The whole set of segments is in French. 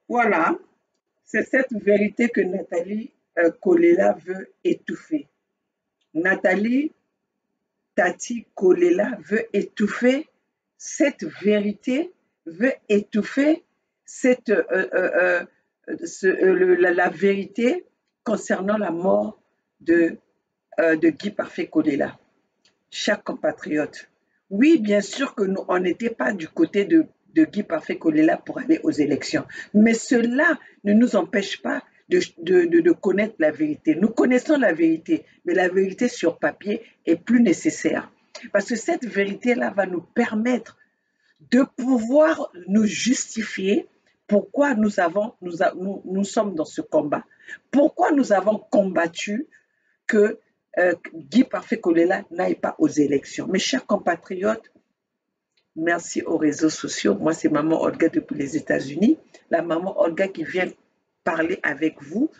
Voilà, c'est cette vérité que Nathalie Kolela veut étouffer. Nathalie Tati Kolela veut étouffer cette vérité, veut étouffer la vérité concernant la mort de Guy Parfait Kolela. Chers compatriotes, oui, bien sûr que nous, on n'était pas du côté de Guy Parfait Kolela pour aller aux élections, mais cela ne nous empêche pas de connaître la vérité. Nous connaissons la vérité, mais la vérité sur papier est plus nécessaire. Parce que cette vérité-là va nous permettre de pouvoir nous justifier pourquoi nous sommes dans ce combat. Pourquoi nous avons combattu que Guy Parfait Kolela n'aille pas aux élections. Mes chers compatriotes, merci aux réseaux sociaux. Moi, c'est Maman Olga depuis les États-Unis. La Maman Olga qui vient parler avec vous.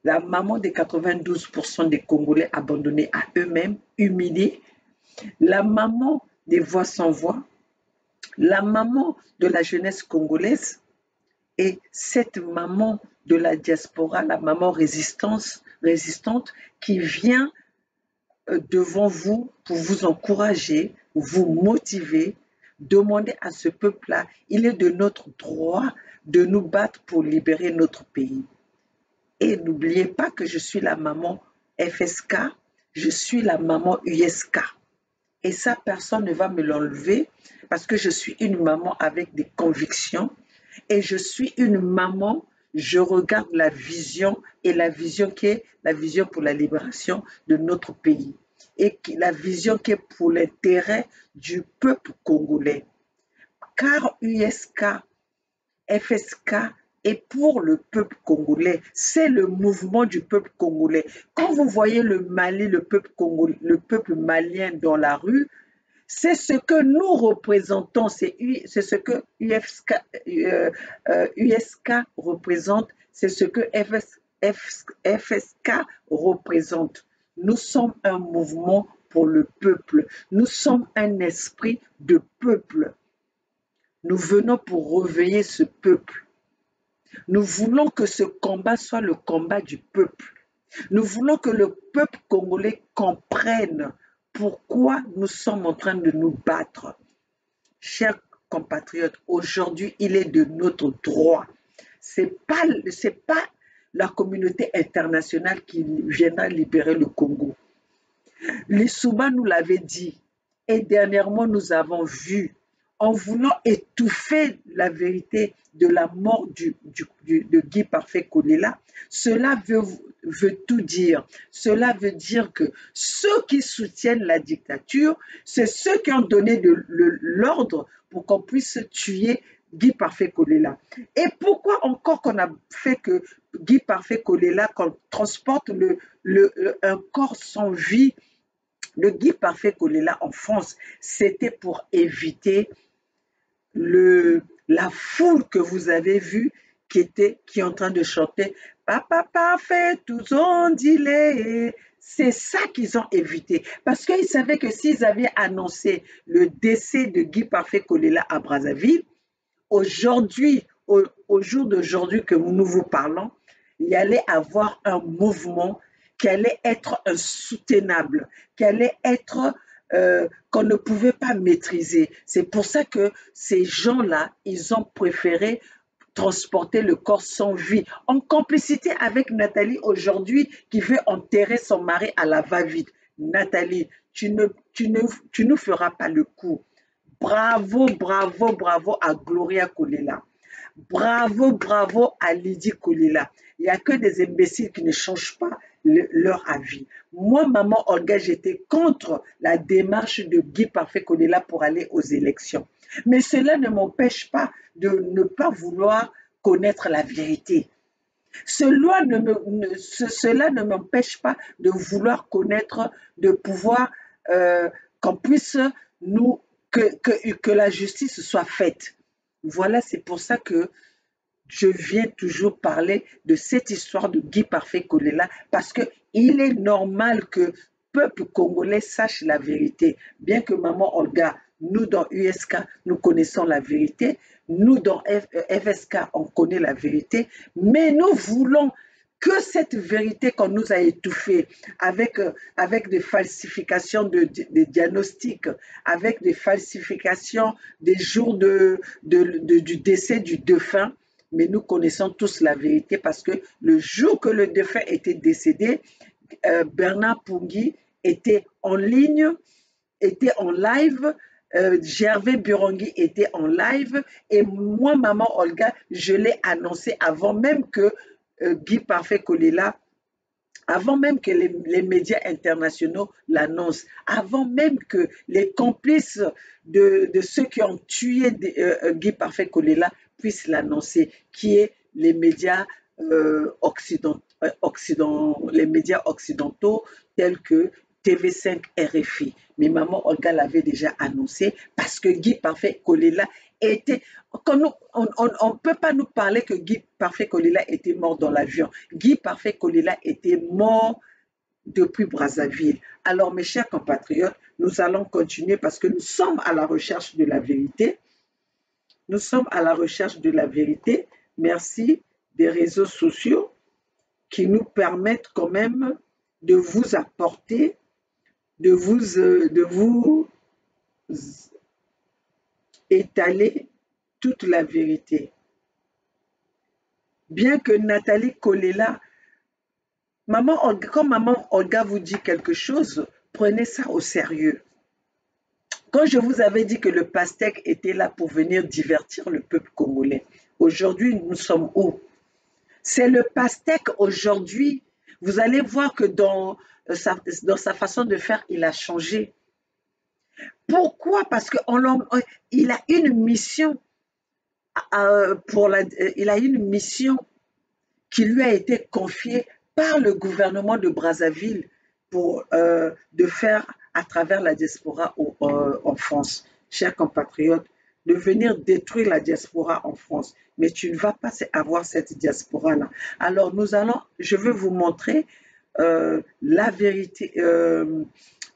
La maman des 92% des Congolais abandonnés à eux-mêmes, humiliés. La maman des voix sans voix. La maman de la jeunesse congolaise. Et cette maman de la diaspora, la maman résistante qui vient devant vous pour vous encourager, vous motiver, demander à ce peuple-là, il est de notre droit de nous battre pour libérer notre pays. Et n'oubliez pas que je suis la maman FSK, je suis la maman USK. Et ça, personne ne va me l'enlever parce que je suis une maman avec des convictions et je suis une maman, je regarde la vision et la vision qui est la vision pour la libération de notre pays. et la vision qui est pour l'intérêt du peuple congolais. Car USK, FSK est pour le peuple congolais. C'est le mouvement du peuple congolais. Quand vous voyez le Mali, le peuple malien dans la rue, c'est ce que nous représentons, c'est ce que USK représente, c'est ce que FSK représente. Nous sommes un mouvement pour le peuple. Nous sommes un esprit de peuple. Nous venons pour réveiller ce peuple. Nous voulons que ce combat soit le combat du peuple. Nous voulons que le peuple congolais comprenne pourquoi nous sommes en train de nous battre. Chers compatriotes, aujourd'hui, il est de notre droit. C'est pas la communauté internationale qui viendra libérer le Congo. Lissouba nous l'avait dit. Et dernièrement, nous avons vu, en voulant étouffer la vérité de la mort de Guy Parfait Kolela, cela veut tout dire. Cela veut dire que ceux qui soutiennent la dictature, c'est ceux qui ont donné l'ordre pour qu'on puisse tuer Guy Parfait Kolela. Et pourquoi encore qu'on a fait que Guy Parfait Kolela, qu'on transporte un corps sans vie de Guy Parfait Kolela en France, c'était pour éviter la foule que vous avez vue qui est en train de chanter « Papa parfait, tous ont dit-les ». C'est ça qu'ils ont évité. Parce qu'ils savaient que s'ils avaient annoncé le décès de Guy Parfait Kolela à Brazzaville, aujourd'hui, au jour d'aujourd'hui que nous vous parlons, il y allait avoir un mouvement qui allait être insoutenable, qui allait être qu'on ne pouvait pas maîtriser. C'est pour ça que ces gens-là, ils ont préféré transporter le corps sans vie, en complicité avec Nathalie aujourd'hui, qui veut enterrer son mari à la va-vite. Nathalie, tu ne feras pas le coup. Bravo, bravo, bravo à Gloria Kolela. Bravo, bravo à Lydie Kolela. Il n'y a que des imbéciles qui ne changent pas leur avis. Moi, maman Olga, j'étais contre la démarche de Guy Parfait Kolela pour aller aux élections. Mais cela ne m'empêche pas de ne pas vouloir connaître la vérité. Cela ne m'empêche pas de vouloir connaître, de pouvoir qu'on puisse que la justice soit faite. Voilà, c'est pour ça que je viens toujours parler de cette histoire de Guy Parfait Kolela, parce qu'il est normal que le peuple congolais sache la vérité. Bien que maman Olga, nous dans USK, nous connaissons la vérité, nous dans FSK, on connaît la vérité, mais nous voulons que cette vérité qu'on nous a étouffée avec des falsifications de diagnostics, avec des falsifications des jours du décès du défunt, mais nous connaissons tous la vérité parce que le jour que le défunt était décédé, Bernard Pungui était en ligne, était en live, Gervais Burongi était en live et moi, maman Olga, je l'ai annoncé avant même que Guy Parfait Kolela, avant même que les médias internationaux l'annoncent, avant même que les complices de ceux qui ont tué Guy Parfait Kolela puissent l'annoncer, qui est les médias les médias occidentaux tels que TV5 RFI. Mais maman Olga l'avait déjà annoncé parce que Guy Parfait Kolela était... On ne peut pas nous parler que Guy Parfait Kolela était mort dans l'avion. Guy Parfait Kolela était mort depuis Brazzaville. Alors mes chers compatriotes, nous allons continuer parce que nous sommes à la recherche de la vérité. Nous sommes à la recherche de la vérité. Merci des réseaux sociaux qui nous permettent quand même de vous apporter, de vous étaler toute la vérité. Bien que Nathalie Kolela, quand maman Olga vous dit quelque chose, prenez ça au sérieux. Quand je vous avais dit que le pastèque était là pour venir divertir le peuple congolais, aujourd'hui nous sommes où? C'est le pastèque aujourd'hui. Vous allez voir que dans dans sa façon de faire, il a changé. Pourquoi? Parce qu'il a une mission il a une mission qui lui a été confiée par le gouvernement de Brazzaville de faire à travers la diaspora en France. Chers compatriotes, de venir détruire la diaspora en France. Mais tu ne vas pas avoir cette diaspora-là. Alors je vais vous montrer la vérité,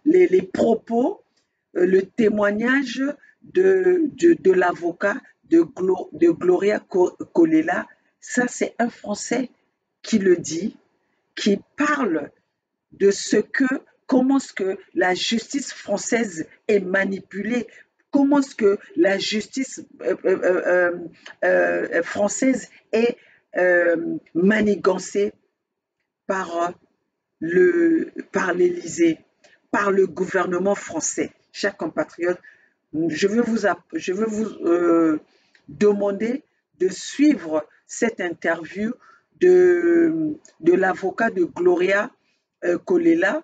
les propos, le témoignage de l'avocat de Gloria Colella. Ça, c'est un Français qui le dit, qui parle de comment est-ce que la justice française est manipulée, comment est-ce que la justice française est manigancée par l'Élysée, par le gouvernement français. Chers compatriotes, je veux vous demander de suivre cette interview de l'avocat de Gloria Colella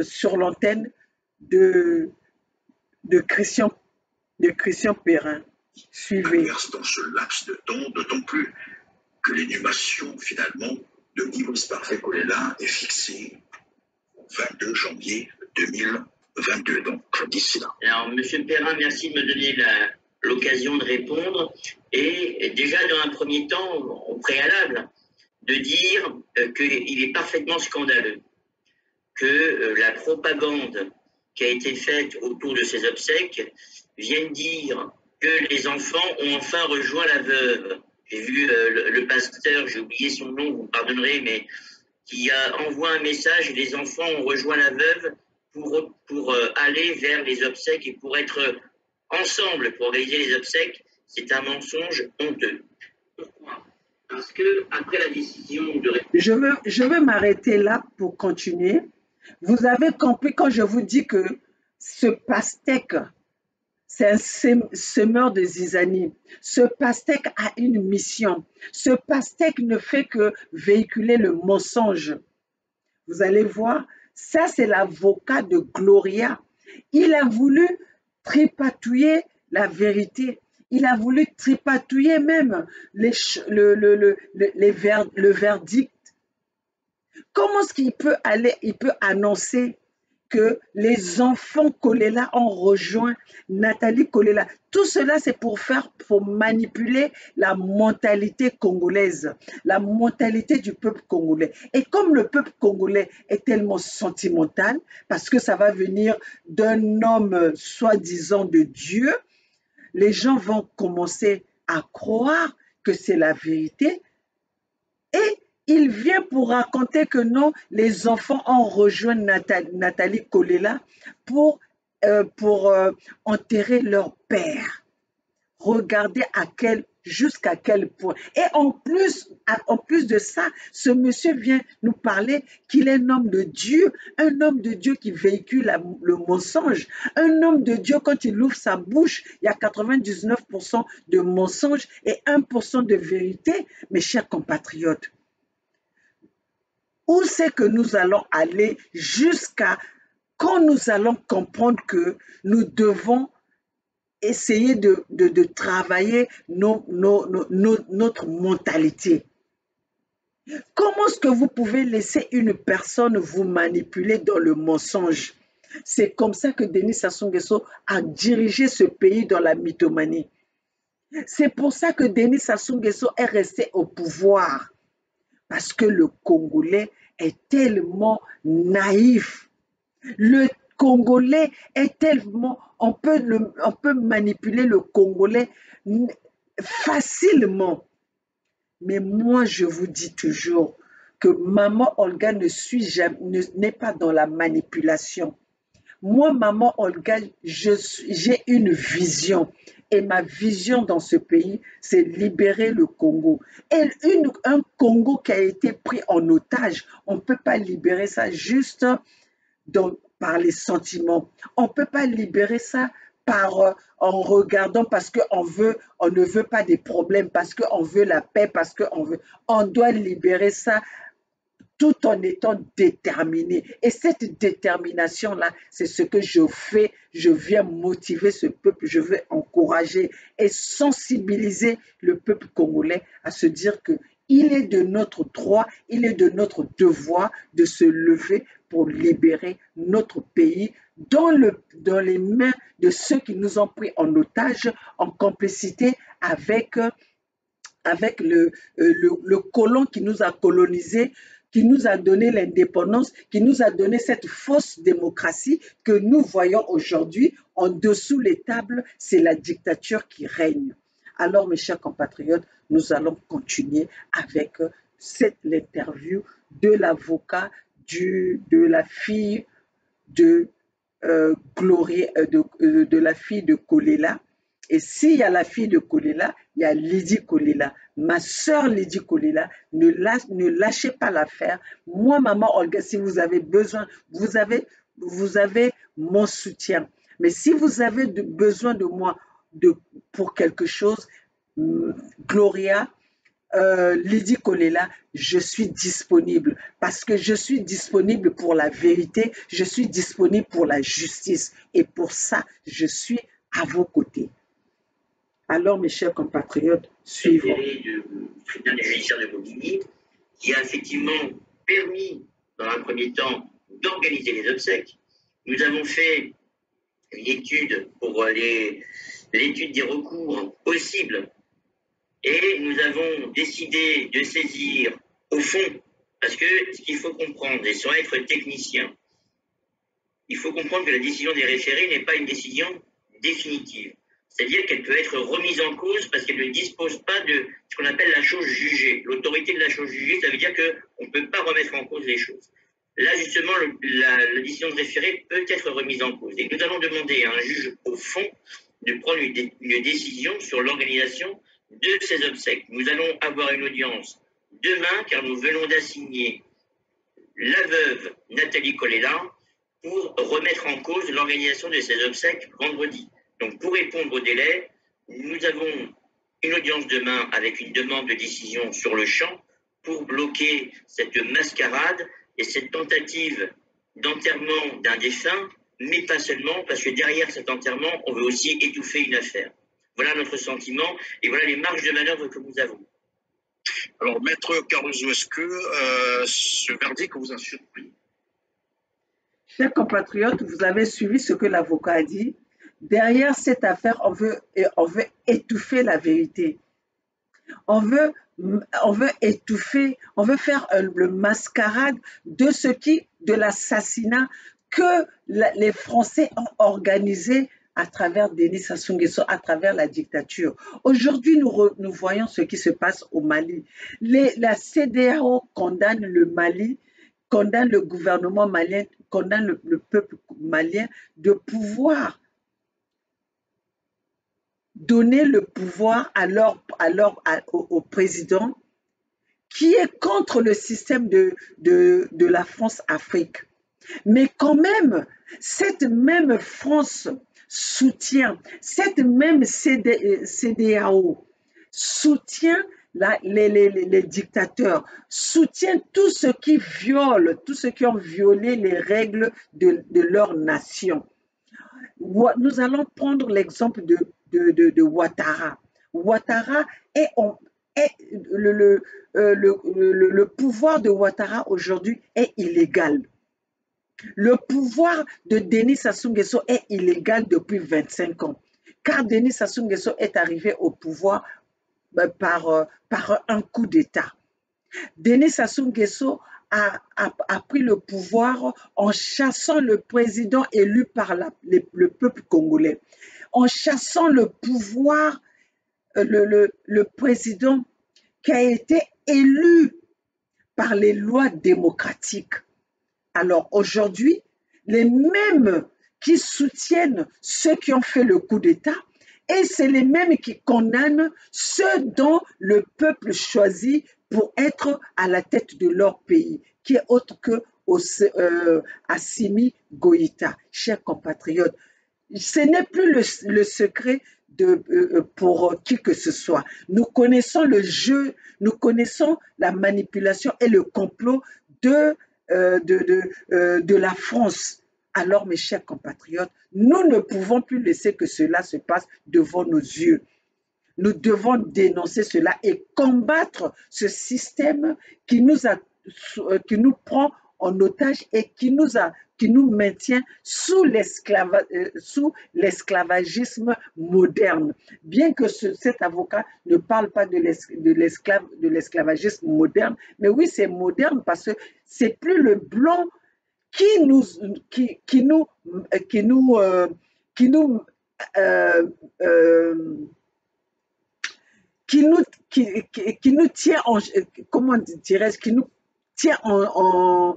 sur l'antenne de Christian Perrin. Suivez. Dans ce laps de temps, d'autant plus que l'inhumation finalement de Guy-Brice Parfait-Colella est fixée au 22 janvier 2022, donc d'ici là. Alors, Monsieur Perrin, merci de me donner l'occasion de répondre. Et déjà, dans un premier temps, au préalable, de dire qu'il est parfaitement scandaleux que la propagande qui a été faite autour de ces obsèques vienne dire que les enfants ont enfin rejoint la veuve. J'ai vu le pasteur, j'ai oublié son nom, vous me pardonnerez, mais qui envoie un message, les enfants ont rejoint la veuve pour aller vers les obsèques et pour être ensemble pour réaliser les obsèques. C'est un mensonge honteux. Pourquoi? Parce que après la décision de... Je veux m'arrêter là pour continuer. Vous avez compris quand je vous dis que ce pastèque, c'est un semeur de zizanie. Ce pastèque a une mission. Ce pastèque ne fait que véhiculer le mensonge. Vous allez voir, ça c'est l'avocat de Gloria. Il a voulu tripatouiller la vérité. Il a voulu tripatouiller même le verdict. Comment est-ce qu'il peut annoncer que les enfants Colella ont rejoint Nathalie Colella? Tout cela, c'est pour manipuler la mentalité congolaise, la mentalité du peuple congolais. Et comme le peuple congolais est tellement sentimental, parce que ça va venir d'un homme soi-disant de Dieu, les gens vont commencer à croire que c'est la vérité et il vient pour raconter que non, les enfants ont rejoint Nathalie Colella pour enterrer leur père. Regardez jusqu'à quel point. Et en plus de ça, ce monsieur vient nous parler qu'il est un homme de Dieu qui véhicule le mensonge, un homme de Dieu, quand il ouvre sa bouche, il y a 99% de mensonges et 1% de vérité. Mes chers compatriotes, où c'est que nous allons aller jusqu'à quand nous allons comprendre que nous devons essayer de travailler notre mentalité? Comment est-ce que vous pouvez laisser une personne vous manipuler dans le mensonge? C'est comme ça que Denis Sassou Nguesso a dirigé ce pays dans la mythomanie. C'est pour ça que Denis Sassou Nguesso est resté au pouvoir. Parce que le Congolais est tellement naïf. Le Congolais est tellement... On peut manipuler le Congolais facilement. Mais moi, je vous dis toujours que Maman Olga n'est pas dans la manipulation. Moi, Maman Olga, j'ai une vision. Et ma vision dans ce pays, c'est libérer le Congo. Et un Congo qui a été pris en otage, on ne peut pas libérer ça juste par les sentiments. On ne peut pas libérer ça en regardant parce qu'on ne veut pas des problèmes, parce qu'on veut la paix, parce qu'on veut. On doit libérer ça tout en étant déterminé. Et cette détermination-là, c'est ce que je fais. Je viens motiver ce peuple, je veux encourager et sensibiliser le peuple congolais à se dire que il est de notre droit, il est de notre devoir de se lever pour libérer notre pays dans les mains de ceux qui nous ont pris en otage, en complicité avec le colon qui nous a colonisés, qui nous a donné l'indépendance, qui nous a donné cette fausse démocratie que nous voyons aujourd'hui en dessous les tables, c'est la dictature qui règne. Alors, mes chers compatriotes, nous allons continuer avec l'interview de l'avocat de la fille de de la fille de Kolela. Et s'il y a la fille de Kolela, il y a Lydie Kolela. Ma sœur Lydie Kolela, ne lâchez pas l'affaire. Moi, maman Olga, si vous avez besoin, vous avez mon soutien. Mais si vous avez besoin de moi pour quelque chose, Gloria, Lydie Kolela, je suis disponible parce que je suis disponible pour la vérité, je suis disponible pour la justice et pour ça, je suis à vos côtés. Alors, mes chers compatriotes, suivons. Du tribunal judiciaire de Bobigny, qui a effectivement permis, dans un premier temps, d'organiser les obsèques. Nous avons fait une étude pour l'étude des recours possibles et nous avons décidé de saisir au fond, parce que ce qu'il faut comprendre, et sans être technicien, il faut comprendre que la décision des référés n'est pas une décision définitive. C'est-à-dire qu'elle peut être remise en cause parce qu'elle ne dispose pas de ce qu'on appelle la chose jugée. L'autorité de la chose jugée, ça veut dire qu'on ne peut pas remettre en cause les choses. Là, justement, la décision de référé peut être remise en cause. Et nous allons demander à un juge au fond de prendre une décision sur l'organisation de ces obsèques. Nous allons avoir une audience demain, car nous venons d'assigner la veuve Nathalie Kolela pour remettre en cause l'organisation de ces obsèques vendredi. Donc, pour répondre au délai, nous avons une audience demain avec une demande de décision sur le champ pour bloquer cette mascarade et cette tentative d'enterrement d'un défunt, mais pas seulement, parce que derrière cet enterrement, on veut aussi étouffer une affaire. Voilà notre sentiment et voilà les marges de manœuvre que nous avons. Alors, Maître Caruso, est-ce que ce verdict vous a surpris? Chers compatriotes, vous avez suivi ce que l'avocat a dit. Derrière cette affaire, on veut étouffer la vérité. On veut étouffer, on veut faire le mascarade de l'assassinat que les Français ont organisé à travers Denis Sassou Nguesso, à travers la dictature. Aujourd'hui, nous voyons ce qui se passe au Mali. La CEDEAO condamne le Mali, condamne le gouvernement malien, condamne le peuple malien de pouvoir donner le pouvoir au président qui est contre le système de la France-Afrique. Mais quand même, cette même France soutient, cette même CEDEAO soutient les dictateurs, soutient tous ceux qui ont violé les règles de leur nation. Nous allons prendre l'exemple de Ouattara. Ouattara le pouvoir de Ouattara aujourd'hui est illégal. Le pouvoir de Denis Sassou Nguesso est illégal depuis 25 ans. Car Denis Sassou Nguesso est arrivé au pouvoir par un coup d'État. Denis Sassou Nguesso a pris le pouvoir en chassant le président élu par le peuple congolais, en chassant le pouvoir, le président qui a été élu par les lois démocratiques. Alors aujourd'hui, les mêmes qui soutiennent ceux qui ont fait le coup d'État, et c'est les mêmes qui condamnent ceux dont le peuple choisit pour être à la tête de leur pays, qui est autre que Assimi Goïta. Chers compatriotes, ce n'est plus le secret pour qui que ce soit. Nous connaissons le jeu, nous connaissons la manipulation et le complot de la France. Alors, mes chers compatriotes, nous ne pouvons plus laisser que cela se passe devant nos yeux. Nous devons dénoncer cela et combattre ce système qui nous prend en otage et qui nous maintient sous l'esclavagisme moderne. Bien que cet avocat ne parle pas de l'esclavagisme moderne, mais oui, c'est moderne parce que c'est plus le blanc qui nous tient en, comment dirais-je, qui nous tient en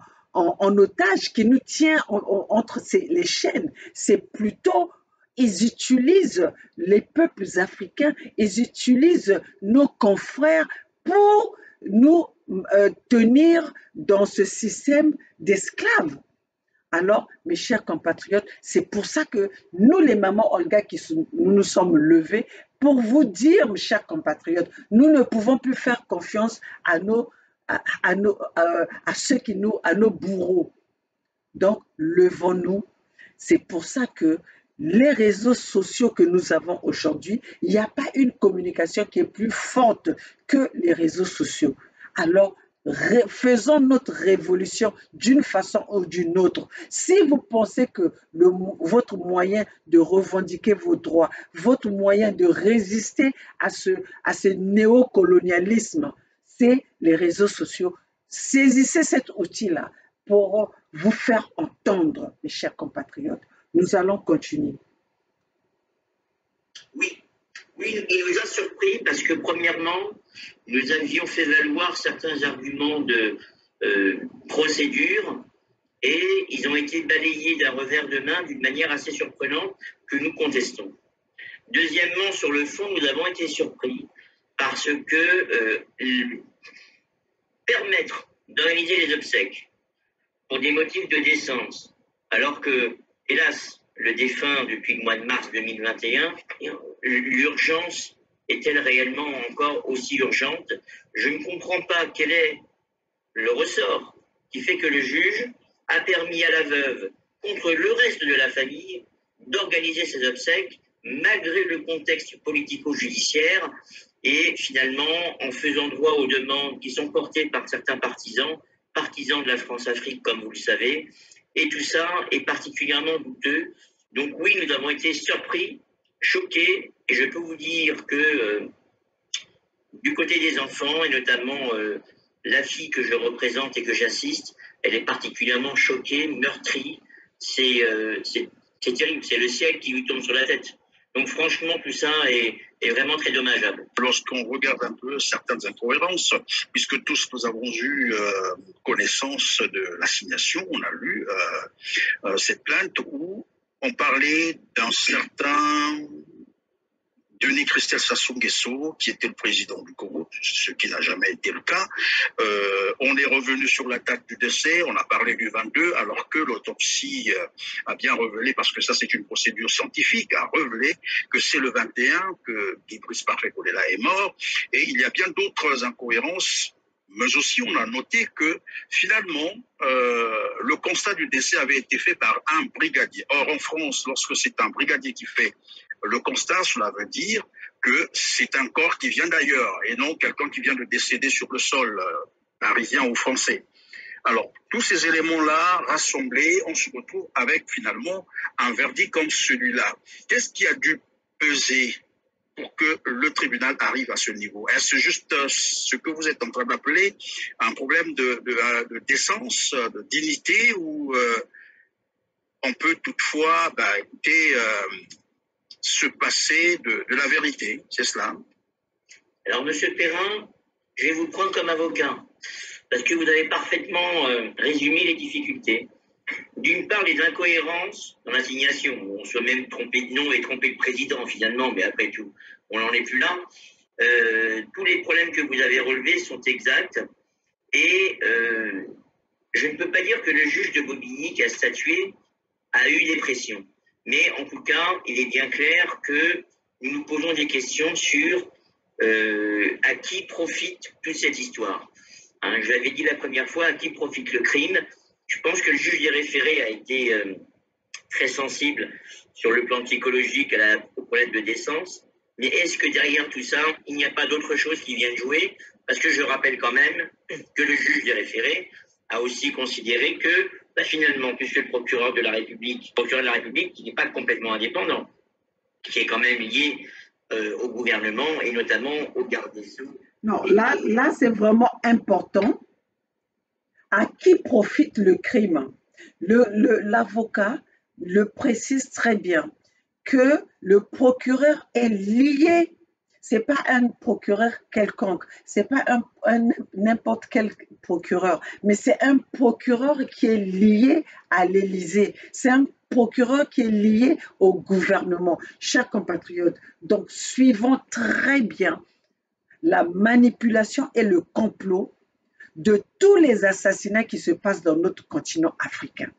otage, qui nous tient entre les chaînes. C'est plutôt, ils utilisent les peuples africains, ils utilisent nos confrères pour nous tenir dans ce système d'esclaves. Alors, mes chers compatriotes, c'est pour ça que nous, les mamans Olga, nous nous sommes levés pour vous dire, mes chers compatriotes, nous ne pouvons plus faire confiance à nos bourreaux. Donc, levons-nous. C'est pour ça que les réseaux sociaux que nous avons aujourd'hui, il n'y a pas une communication qui est plus forte que les réseaux sociaux. Alors, faisons notre révolution d'une façon ou d'une autre. Si vous pensez que votre moyen de revendiquer vos droits, votre moyen de résister à ce néocolonialisme, c'est les réseaux sociaux, saisissez cet outil-là pour vous faire entendre, mes chers compatriotes. Nous allons continuer. Oui, il nous a surpris parce que premièrement, nous avions fait valoir certains arguments de procédure et ils ont été balayés d'un revers de main d'une manière assez surprenante que nous contestons. Deuxièmement, sur le fond, nous avons été surpris parce que permettre d'organiser les obsèques pour des motifs de décence, alors que, hélas, le défunt depuis le mois de mars 2021, l'urgence est-elle réellement encore aussi urgente? Je ne comprends pas quel est le ressort qui fait que le juge a permis à la veuve, contre le reste de la famille, d'organiser ses obsèques malgré le contexte politico-judiciaire et finalement en faisant droit aux demandes qui sont portées par certains partisans de la France-Afrique, comme vous le savez, et tout ça est particulièrement douteux. Donc oui, nous avons été surpris, choqués, et je peux vous dire que du côté des enfants, et notamment la fille que je représente et que j'assiste, elle est particulièrement choquée, meurtrie. C'est terrible, c'est le ciel qui lui tombe sur la tête. Donc franchement, tout ça est vraiment très dommageable. Lorsqu'on regarde un peu certaines incohérences, puisque tous nous avons eu connaissance de l'assignation, on a lu cette plainte où on parlait d'un certain Denis Christel Sassou Nguesso, qui était le président du Congo, ce qui n'a jamais été le cas. On est revenu sur la date du décès, on a parlé du 22, alors que l'autopsie a bien révélé, parce que ça c'est une procédure scientifique, a révélé que c'est le 21 que Guy Brice Parfait Kolela est mort, et il y a bien d'autres incohérences, mais aussi on a noté que finalement le constat du décès avait été fait par un brigadier. Or en France, lorsque c'est un brigadier qui fait le constat, cela veut dire que c'est un corps qui vient d'ailleurs et non quelqu'un qui vient de décéder sur le sol parisien ou français. Alors, tous ces éléments-là rassemblés, on se retrouve avec finalement un verdict comme celui-là. Qu'est-ce qui a dû peser pour que le tribunal arrive à ce niveau? Est-ce juste ce que vous êtes en train d'appeler un problème de décence, de dignité, ou on peut toutefois se passer de la vérité? C'est cela. Alors, Monsieur Perrin, je vais vous prendre comme avocat, parce que vous avez parfaitement résumé les difficultés. D'une part, les incohérences dans l'assignation. On soit même trompé de nom et trompé de président, finalement, mais après tout, on n'en est plus là. Tous les problèmes que vous avez relevés sont exacts. Et je ne peux pas dire que le juge de Bobigny qui a statué a eu des pressions. Mais en tout cas, il est bien clair que nous nous posons des questions sur à qui profite toute cette histoire. Hein, je l'avais dit la première fois, à qui profite le crime? Je pense que le juge des référés a été très sensible sur le plan psychologique au problème de décence. Mais est-ce que derrière tout ça, il n'y a pas d'autre chose qui viennent jouer? Parce que je rappelle quand même que le juge des référés a aussi considéré que finalement, puisque le procureur de la République, qui n'est pas complètement indépendant, qui est quand même lié au gouvernement et notamment au garde des Sceaux. Non, là c'est vraiment important. À qui profite le crime? L'avocat le précise très bien que le procureur est lié. C'est pas un procureur quelconque, c'est pas n'importe quel procureur, mais c'est un procureur qui est lié à l'Élysée. C'est un procureur qui est lié au gouvernement. Chers compatriotes, donc suivons très bien la manipulation et le complot de tous les assassinats qui se passent dans notre continent africain.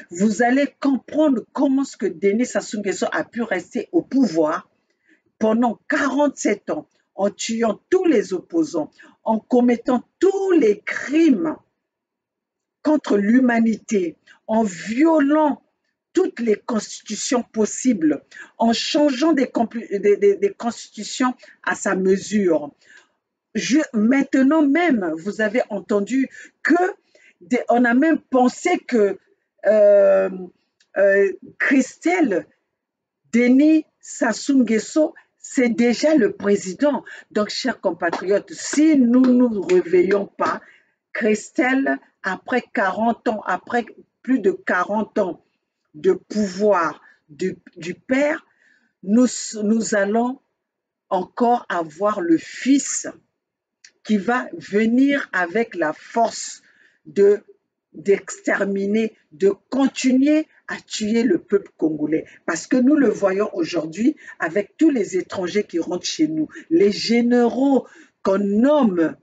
Vous allez comprendre comment ce que Denis Sassou Nguesso a pu rester au pouvoir pendant 47 ans, en tuant tous les opposants, en commettant tous les crimes contre l'humanité, en violant toutes les constitutions possibles, en changeant des constitutions à sa mesure. Maintenant même, vous avez entendu on a même pensé que Christelle Denis Sassou Nguesso, c'est déjà le président. Donc, chers compatriotes, si nous ne nous réveillons pas, Christelle, après 40 ans, après plus de 40 ans de pouvoir du père, nous allons encore avoir le fils qui va venir avec la force d'exterminer, de continuer à tuer le peuple congolais. Parce que nous le voyons aujourd'hui avec tous les étrangers qui rentrent chez nous, les généraux qu'on nomme,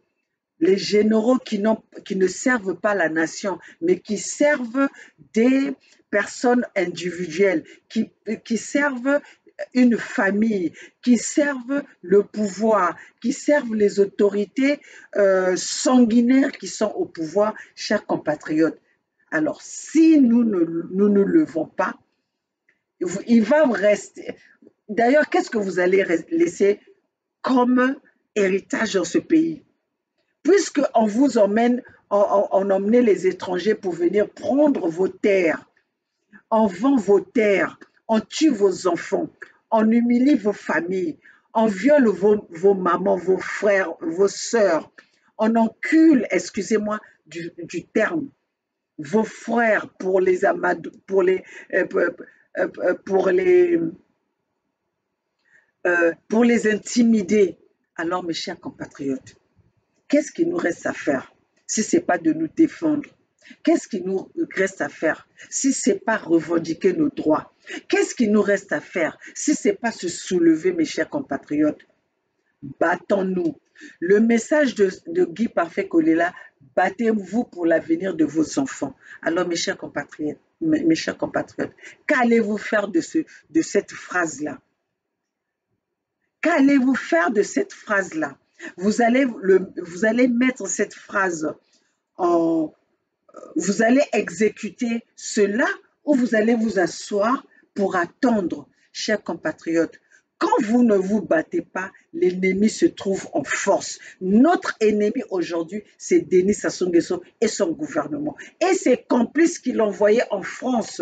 les généraux qui ne servent pas la nation, mais qui servent des personnes individuelles, qui servent une famille, qui servent le pouvoir, qui servent les autorités sanguinaires qui sont au pouvoir, chers compatriotes. Alors, si nous ne levons pas, il va rester... D'ailleurs, qu'est-ce que vous allez laisser comme héritage dans ce pays? Puisqu'on vous emmène, on emmenait les étrangers pour venir prendre vos terres, on vend vos terres, on tue vos enfants, on humilie vos familles, on viole vos mamans, vos frères, vos sœurs, on encule, excusez-moi du terme, vos frères pour les intimider. Alors, mes chers compatriotes, qu'est-ce qu'il nous reste à faire si ce n'est pas de nous défendre? Qu'est-ce qu'il nous reste à faire si ce n'est pas revendiquer nos droits? Qu'est-ce qu'il nous reste à faire si ce n'est pas se soulever, mes chers compatriotes? Battons-nous. Le message de Guy Parfait Kolela, battez-vous pour l'avenir de vos enfants. Alors, mes chers compatriotes, qu'allez-vous faire de cette phrase-là? Qu'allez-vous faire de cette phrase-là? Vous allez mettre cette phrase vous allez exécuter cela ou vous allez vous asseoir pour attendre, chers compatriotes. Quand vous ne vous battez pas, l'ennemi se trouve en force. Notre ennemi aujourd'hui, c'est Denis Sassou Nguesso et son gouvernement. Et ses complices qu'il envoyait en France,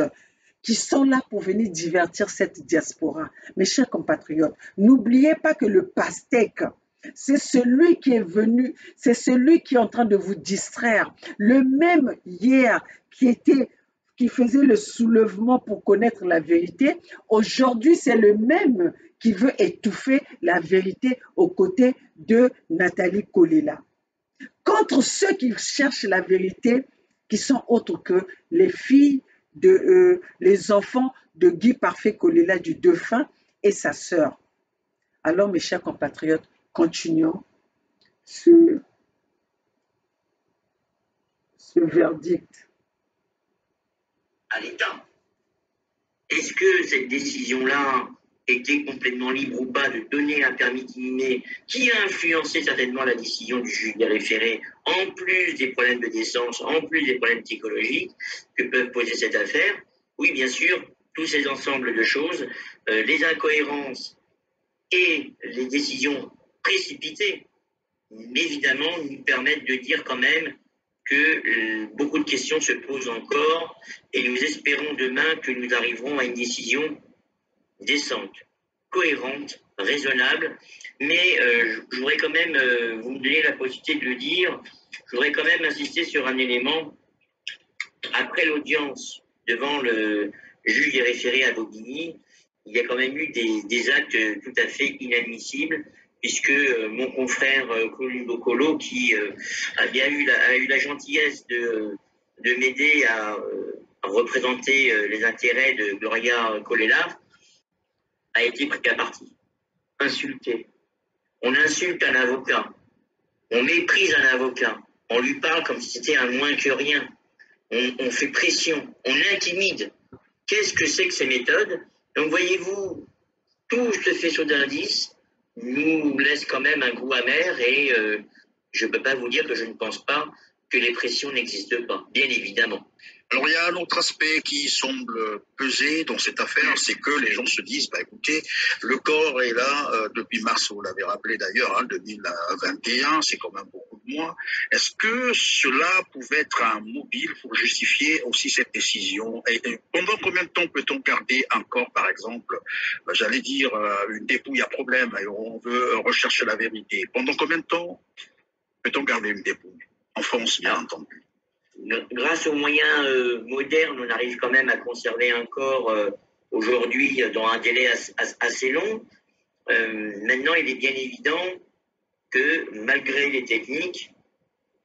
qui sont là pour venir divertir cette diaspora. Mes chers compatriotes, n'oubliez pas que le pastèque, c'est celui qui est venu, c'est celui qui est en train de vous distraire. Le même hier qui faisait le soulèvement pour connaître la vérité, aujourd'hui c'est le même qui veut étouffer la vérité aux côtés de Nathalie Kolela. Contre ceux qui cherchent la vérité, qui sont autres que les filles, les enfants de Guy Parfait Kolela du défunt et sa sœur. Alors mes chers compatriotes, continuons ce verdict. À l'État. Est-ce que cette décision-là était complètement libre ou pas de donner un permis d'inhumer qui a influencé certainement la décision du juge des référés, en plus des problèmes de décence, en plus des problèmes psychologiques que peuvent poser cette affaire. Oui, bien sûr, tous ces ensembles de choses, les incohérences et les décisions précipitées, évidemment, nous permettent de dire quand même que beaucoup de questions se posent encore et nous espérons demain que nous arriverons à une décision décente, cohérente, raisonnable, mais je voudrais quand même, vous me donnez la possibilité de le dire, je voudrais quand même insister sur un élément. Après l'audience devant le juge des référés à Bobigny, il y a quand même eu des actes tout à fait inadmissibles, puisque mon confrère Claude Bocolo, qui a eu la gentillesse de m'aider à représenter les intérêts de Gloria Colella, a été pris à partie, insulté. On insulte un avocat, on méprise un avocat, on lui parle comme si c'était un moins que rien, on fait pression, on intimide. Qu'est-ce que c'est que ces méthodes? Donc voyez-vous, tout ce faisceau d'indices nous laisse quand même un goût amer et je ne peux pas vous dire que je ne pense pas que les pressions n'existent pas, bien évidemment. Alors, il y a un autre aspect qui semble peser dans cette affaire, c'est que les gens se disent, bah, écoutez, le corps est là depuis mars, vous l'avez rappelé d'ailleurs, 2021, c'est quand même beaucoup de mois. Est-ce que cela pouvait être un mobile pour justifier aussi cette décision? Et pendant combien de temps peut-on garder un corps, par exemple, j'allais dire, une dépouille à problème, et on veut rechercher la vérité. Pendant combien de temps peut-on garder une dépouille? En France, bien entendu. Grâce aux moyens modernes, on arrive quand même à conserver un corps aujourd'hui dans un délai assez long. Maintenant, il est bien évident que malgré les techniques,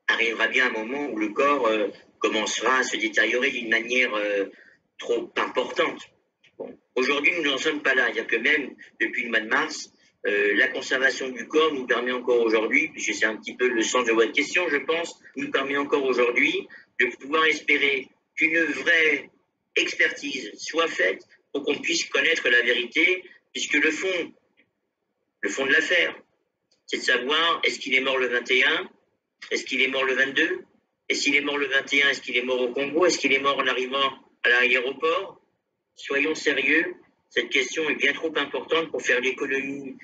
arrivera bien un moment où le corps commencera à se détériorer d'une manière trop importante. Bon. Aujourd'hui, nous n'en sommes pas là. Il y a que même depuis le mois de mars, la conservation du corps nous permet encore aujourd'hui, puisque c'est un petit peu le sens de votre question, je pense, nous permet encore aujourd'hui de pouvoir espérer qu'une vraie expertise soit faite pour qu'on puisse connaître la vérité, puisque le fond de l'affaire, c'est de savoir est-ce qu'il est mort le 21, est-ce qu'il est mort le 22, et s'il est mort le 21, est-ce qu'il est mort au Congo, est-ce qu'il est mort en arrivant à l'aéroport? Soyons sérieux, cette question est bien trop importante pour faire l'économie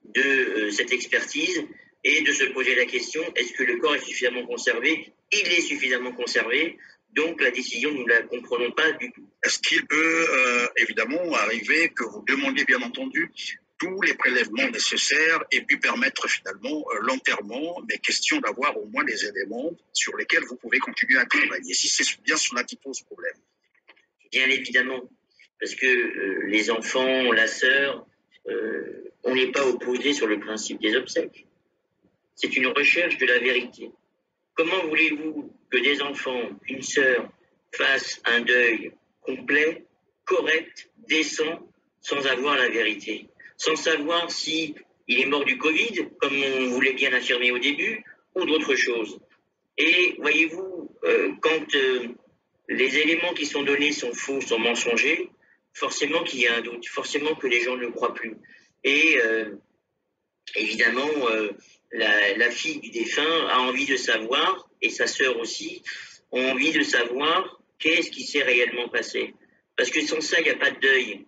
de cette expertise et de se poser la question, est-ce que le corps est suffisamment conservé? Il est suffisamment conservé, donc la décision, nous ne la comprenons pas du tout. Est-ce qu'il peut évidemment arriver que vous demandiez bien entendu tous les prélèvements nécessaires et puis permettre finalement l'enterrement, mais question d'avoir au moins des éléments sur lesquels vous pouvez continuer à travailler, si c'est bien cela qui pose problème? Bien évidemment, parce que les enfants, la sœur, on n'est pas opposé sur le principe des obsèques. C'est une recherche de la vérité. Comment voulez-vous que des enfants, une sœur, fassent un deuil complet, correct, décent, sans avoir la vérité, sans savoir si il est mort du Covid, comme on voulait bien l'affirmer au début, ou d'autres choses? Et voyez-vous, quand les éléments qui sont donnés sont faux, sont mensongers, forcément qu'il y a un doute, forcément que les gens ne croient plus. Et évidemment, la fille du défunt a envie de savoir, et sa sœur aussi, ont envie de savoir qu'est-ce qui s'est réellement passé. Parce que sans ça, il n'y a pas de deuil.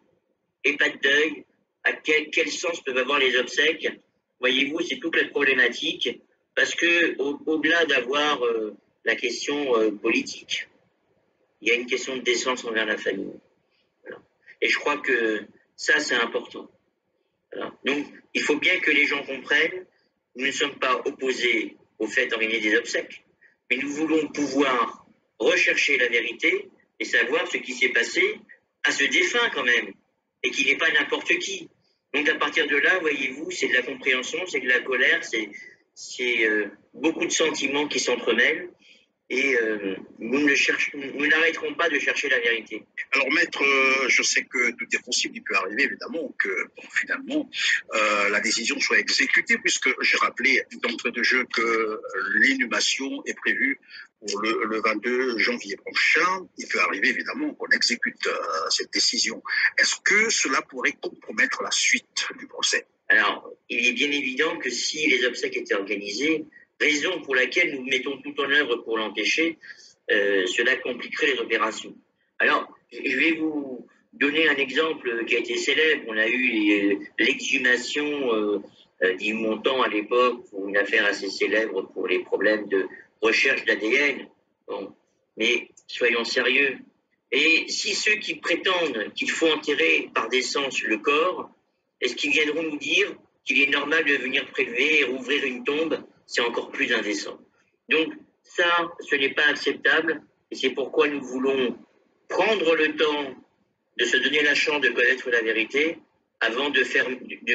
Et pas de deuil, à quel sens peuvent avoir les obsèques? Voyez-vous, c'est toute la problématique, parce que au-delà d'avoir la question politique, il y a une question de décence envers la famille. Voilà. Et je crois que ça, c'est important. Voilà. Donc, il faut bien que les gens comprennent, nous ne sommes pas opposés au fait d'organiser des obsèques, mais nous voulons pouvoir rechercher la vérité et savoir ce qui s'est passé à ce défunt quand même, et qu'il n'est pas n'importe qui. Donc, à partir de là, voyez-vous, c'est de la compréhension, c'est de la colère, c'est beaucoup de sentiments qui s'entremêlent, et nous n'arrêterons pas de chercher la vérité. Alors, maître, je sais que tout est possible. Il peut arriver, évidemment, que finalement, la décision soit exécutée, puisque j'ai rappelé d'entrée de jeu que l'inhumation est prévue pour le 22 janvier prochain. Il peut arriver, évidemment, qu'on exécute cette décision. Est-ce que cela pourrait compromettre la suite du procès? Alors, il est bien évident que si les obsèques étaient organisées, raison pour laquelle nous mettons tout en œuvre pour l'empêcher, cela compliquerait les opérations. Alors, je vais vous donner un exemple qui a été célèbre. On a eu l'exhumation d'Yves Montand à l'époque, pour une affaire assez célèbre pour les problèmes de recherche d'ADN. Bon, mais soyons sérieux. Et si ceux qui prétendent qu'il faut enterrer par décence le corps, est-ce qu'ils viendront nous dire qu'il est normal de venir prélever et rouvrir une tombe? C'est encore plus indécent. Donc ça, ce n'est pas acceptable, et c'est pourquoi nous voulons prendre le temps de se donner la chance de connaître la vérité avant de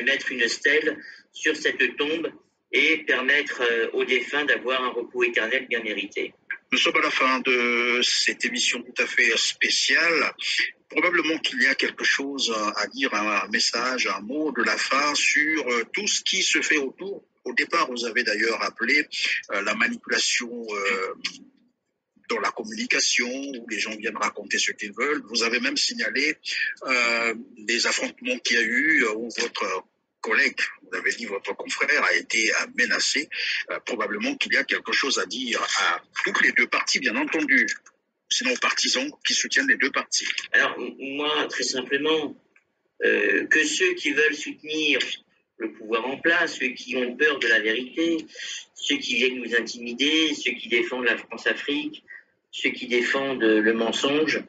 mettre une stèle sur cette tombe et permettre aux défunts d'avoir un repos éternel bien mérité. Nous sommes à la fin de cette émission tout à fait spéciale. Probablement qu'il y a quelque chose à dire, un message, un mot de la fin sur tout ce qui se fait autour. Au départ, vous avez d'ailleurs appelé la manipulation dans la communication, où les gens viennent raconter ce qu'ils veulent. Vous avez même signalé des affrontements qu'il y a eu où votre collègue, vous avez dit votre confrère, a été menacé. Probablement qu'il y a quelque chose à dire à toutes les deux parties, bien entendu, sinon aux partisans qui soutiennent les deux parties. Alors, moi, très simplement, que ceux qui veulent soutenir le pouvoir en place, ceux qui ont peur de la vérité, ceux qui viennent nous intimider, ceux qui défendent la France-Afrique, ceux qui défendent le mensonge,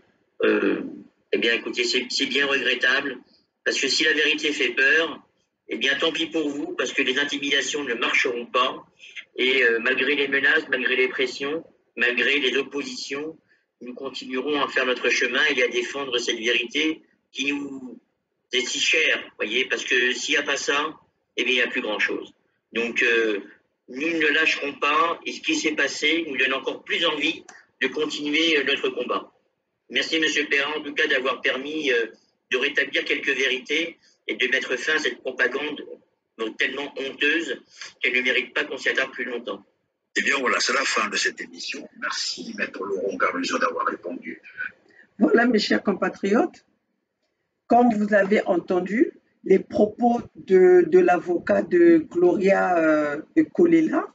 eh bien, écoutez, c'est bien regrettable, parce que si la vérité fait peur, eh bien, tant pis pour vous, parce que les intimidations ne marcheront pas, et malgré les menaces, malgré les pressions, malgré les oppositions, nous continuerons à faire notre chemin et à défendre cette vérité qui nous est si chère, voyez, parce que s'il n'y a pas ça, eh bien, il n'y a plus grand-chose. Donc, nous ne lâcherons pas, et ce qui s'est passé nous donne encore plus envie de continuer notre combat. Merci, M. Perrin, en tout cas, d'avoir permis de rétablir quelques vérités et de mettre fin à cette propagande tellement honteuse qu'elle ne mérite pas qu'on s'y attarde plus longtemps. Eh bien voilà, c'est la fin de cette émission. Merci, Maître Laurent Garnison, d'avoir répondu. Voilà, mes chers compatriotes, comme vous avez entendu les propos de l'avocat de Gloria Kolela,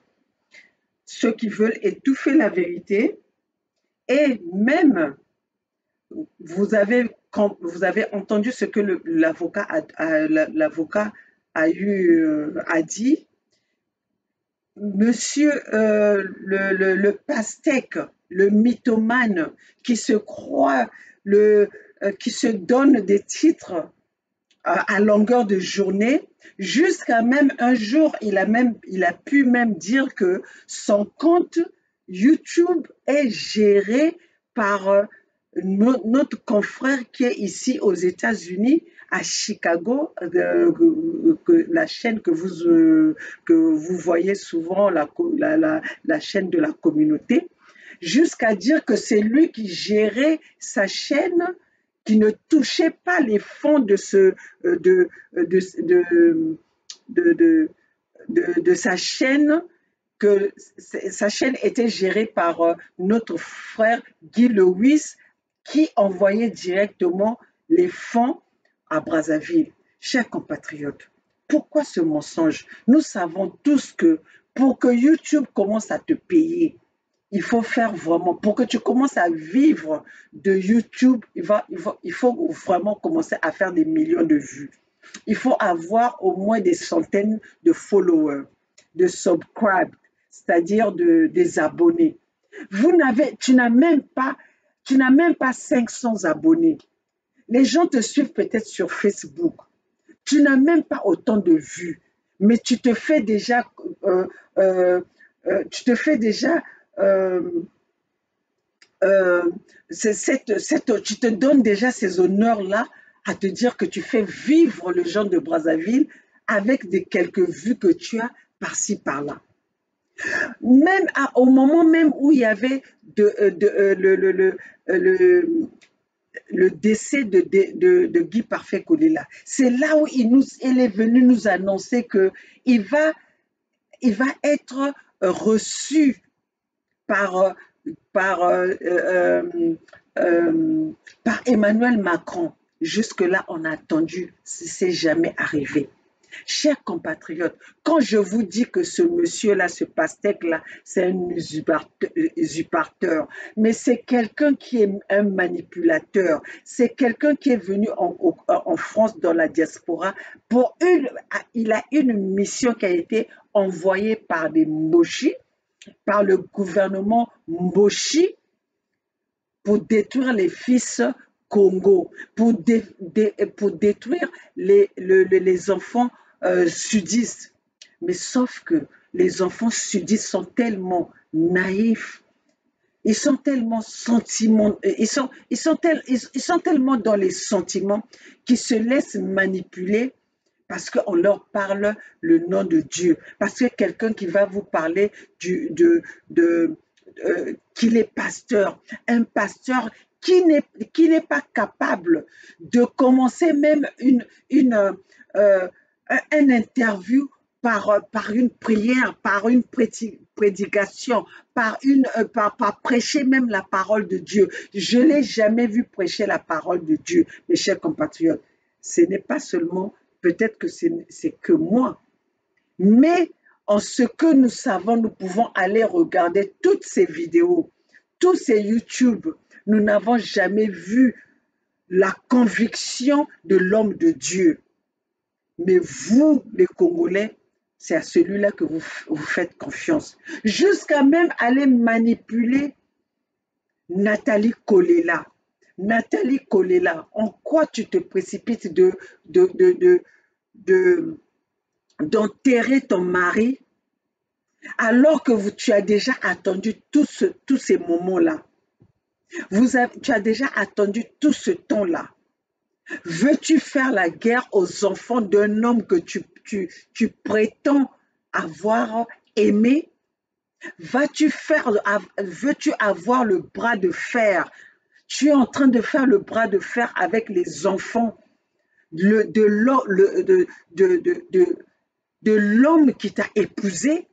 ceux qui veulent étouffer la vérité, et même vous avez entendu ce que l'avocat a dit. Monsieur le pastèque, le mythomane qui se croit, qui se donne des titres à longueur de journée, jusqu'à même un jour, il a pu même dire que son compte YouTube est géré par notre confrère qui est ici aux États-Unis, à Chicago, la chaîne que vous voyez souvent, la chaîne de la communauté, jusqu'à dire que c'est lui qui gérait sa chaîne, qui ne touchait pas les fonds de sa chaîne, que sa chaîne était gérée par notre frère Guy Lewis, qui envoyait directement les fonds à Brazzaville. Chers compatriotes, pourquoi ce mensonge? Nous savons tous que pour que YouTube commence à te payer, il faut faire vraiment, pour que tu commences à vivre de YouTube, il faut vraiment commencer à faire des millions de vues. Il faut avoir au moins des centaines de followers, de subscribes, c'est-à-dire des abonnés. Tu n'as même pas 500 abonnés. Les gens te suivent peut-être sur Facebook. Tu n'as même pas autant de vues, mais tu te fais déjà, tu te donnes déjà ces honneurs-là à te dire que tu fais vivre les gens de Brazzaville avec quelques vues que tu as par-ci, par-là. Même au moment même où il y avait le décès de Guy Parfait Kolela, c'est là où il est venu nous annoncer que il va, il va être reçu par, par, euh, euh, par Emmanuel Macron. Jusque-là, on a attendu, c'est jamais arrivé. Chers compatriotes, quand je vous dis que ce monsieur-là, ce pastèque-là, c'est un usurpateur, mais c'est quelqu'un qui est un manipulateur, c'est quelqu'un qui est venu en France dans la diaspora pour il a une mission qui a été envoyée par des Moshi, par le gouvernement Mboshi pour détruire les fils Congo, pour détruire les enfants sudistes. Mais sauf que les enfants sudistes sont tellement naïfs, ils sont tellement ils sont tellement dans les sentiments qu'ils se laissent manipuler parce qu'on leur parle le nom de Dieu. Parce que quelqu'un qui va vous parler qu'il est pasteur, un pasteur qui n'est pas capable de commencer même un interview par une prière, par une prédication, par prêcher même la parole de Dieu. Je ne l'ai jamais vu prêcher la parole de Dieu, mes chers compatriotes. Ce n'est pas seulement, peut-être que c'est que moi, mais en ce que nous savons, nous pouvons aller regarder toutes ces vidéos, tous ces YouTube. Nous n'avons jamais vu la conviction de l'homme de Dieu. Mais vous, les Congolais, c'est à celui-là que vous faites confiance. Jusqu'à même aller manipuler Nathalie Kolela. Nathalie Kolela, en quoi tu te précipites d'enterrer ton mari alors que tu as déjà attendu tous ces moments-là? Tu as déjà attendu tout ce temps-là. Veux-tu faire la guerre aux enfants d'un homme que tu prétends avoir aimé? Veux-tu avoir le bras de fer? Tu es en train de faire le bras de fer avec les enfants de l'homme qui t'a épousé,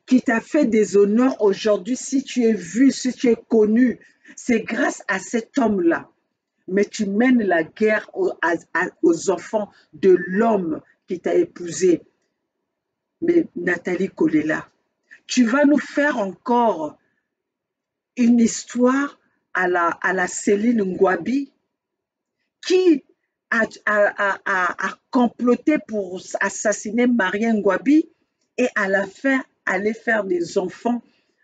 qui t'a fait des honneurs aujourd'hui. Si tu es vu, si tu es connu, c'est grâce à cet homme-là. Mais tu mènes la guerre aux enfants de l'homme qui t'a épousé. Mais Nathalie Kolela, tu vas nous faire encore une histoire à la Céline Ngouabi qui a comploté pour assassiner Marien Ngouabi et à la fin aller faire des enfants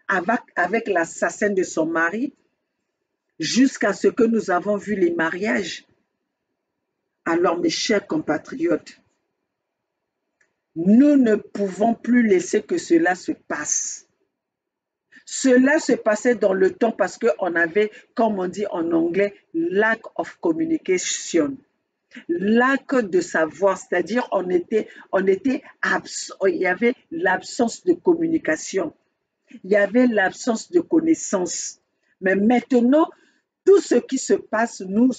avec l'assassin de son mari jusqu'à ce que nous avons vu les mariages. Alors, mes chers compatriotes, nous ne pouvons plus laisser que cela se passe. Cela se passait dans le temps parce qu'on avait, comme on dit en anglais, lack of communication. Lack de savoir, c'est-à-dire il y avait l'absence de communication, il y avait l'absence de connaissance. Mais maintenant, tout ce qui se passe, on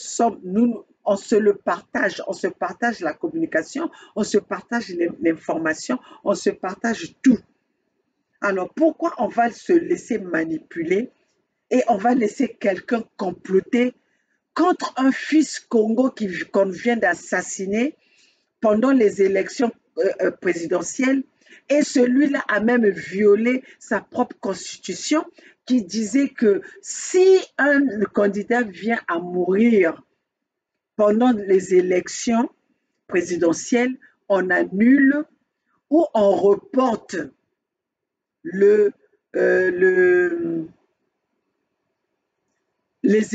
se le partage, on se partage la communication, on se partage l'information, on se partage tout. Alors pourquoi on va se laisser manipuler et on va laisser quelqu'un comploter contre un fils Congo qu'on vient d'assassiner pendant les élections présidentielles, et celui-là a même violé sa propre constitution qui disait que si un candidat vient à mourir pendant les élections présidentielles, on annule ou on reporte les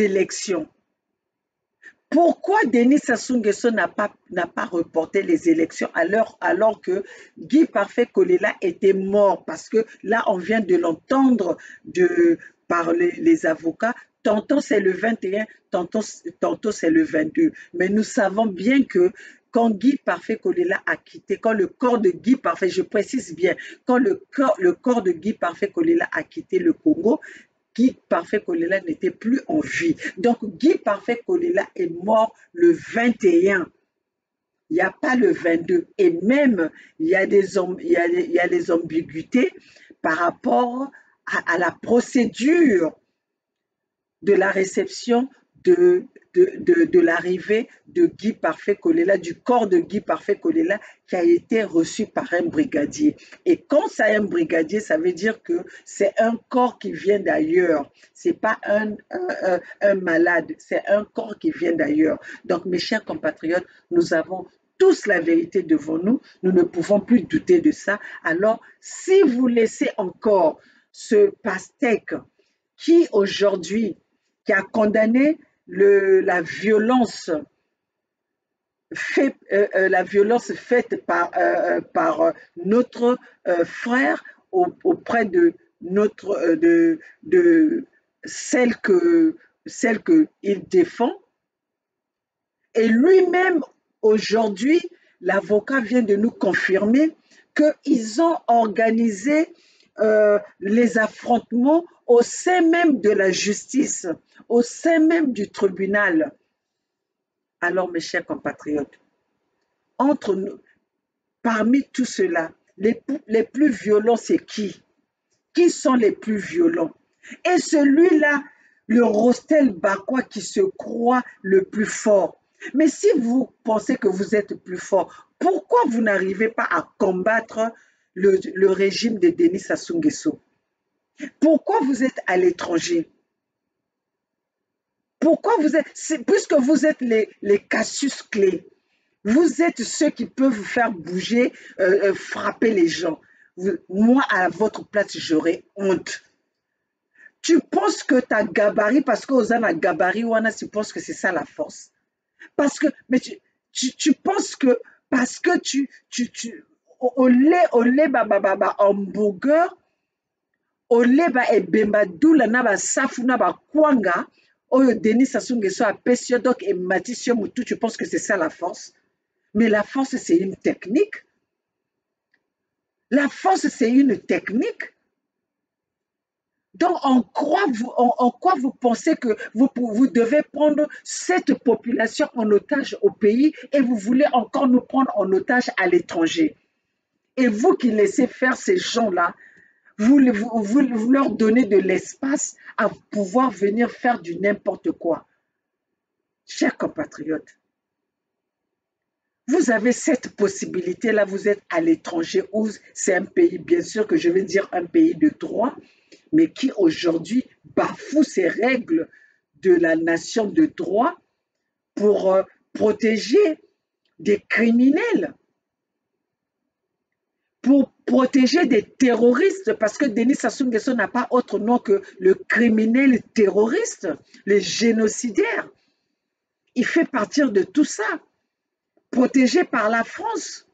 élections. Pourquoi Denis Sassou Nguesso n'a pas reporté les élections alors que Guy Parfait Kolela était mort? Parce que là, on vient de l'entendre par les avocats. Tantôt c'est le 21, tantôt c'est le 22. Mais nous savons bien que quand Guy Parfait Kolela a quitté, quand le corps de Guy Parfait, je précise bien, quand le corps de Guy Parfait Kolela a quitté le Congo, Guy Parfait Kolela n'était plus en vie. Donc Guy Parfait Kolela est mort le 21. Il n'y a pas le 22. Et même, il y a des ambiguïtés par rapport à la procédure de la réception de l'arrivée de Guy Parfait Kolela, du corps de Guy Parfait Kolela qui a été reçu par un brigadier. Et quand c'est un brigadier, ça veut dire que c'est un corps qui vient d'ailleurs. Ce n'est pas un malade, c'est un corps qui vient d'ailleurs. Donc, mes chers compatriotes, nous avons tous la vérité devant nous. Nous ne pouvons plus douter de ça. Alors, si vous laissez encore ce pastèque qui aujourd'hui, qui a condamné la violence faite par notre frère auprès de celle qu'il défend. Et lui-même, aujourd'hui, l'avocat vient de nous confirmer qu'ils ont organisé les affrontements au sein même de la justice, au sein même du tribunal. Alors, mes chers compatriotes, entre nous, parmi tout cela, les plus violents, c'est qui? Qui sont les plus violents? Et celui-là, le Rostel Bakwa qui se croit le plus fort. Mais si vous pensez que vous êtes plus fort, pourquoi vous n'arrivez pas à combattre le régime de Denis Sassou Nguesso? Pourquoi vous êtes à l'étranger? Pourquoi vous êtes, puisque vous êtes les Cassius clés, vous êtes ceux qui peuvent vous faire bouger, frapper les gens. Moi, à votre place, j'aurais honte. Tu penses que tu as gabarit parce qu'aux a gabarit, tu penses que c'est ça la force. Parce que, mais tu penses que, parce que au lait, hamburger, au lait, ebemba, doula, na ba safu, na ba kwanga, oyo Denis Sassou Nguesso a pesio, donc, et Matissio Moutou, tu penses que c'est ça la force? Mais la force, c'est une technique. La force, c'est une technique. Donc, en quoi vous pensez que vous devez prendre cette population en otage au pays et vous voulez encore nous prendre en otage à l'étranger? Et vous qui laissez faire ces gens-là, vous leur donnez de l'espace à pouvoir venir faire du n'importe quoi. Chers compatriotes, vous avez cette possibilité-là, vous êtes à l'étranger où c'est un pays, bien sûr que je vais dire un pays de droit, mais qui aujourd'hui bafoue ces règles de la nation de droit pour protéger des criminels, pour protéger des terroristes, parce que Denis Sassou Nguesso n'a pas autre nom que le criminel terroriste, le génocidaire. Il fait partir de tout ça, protégé par la France.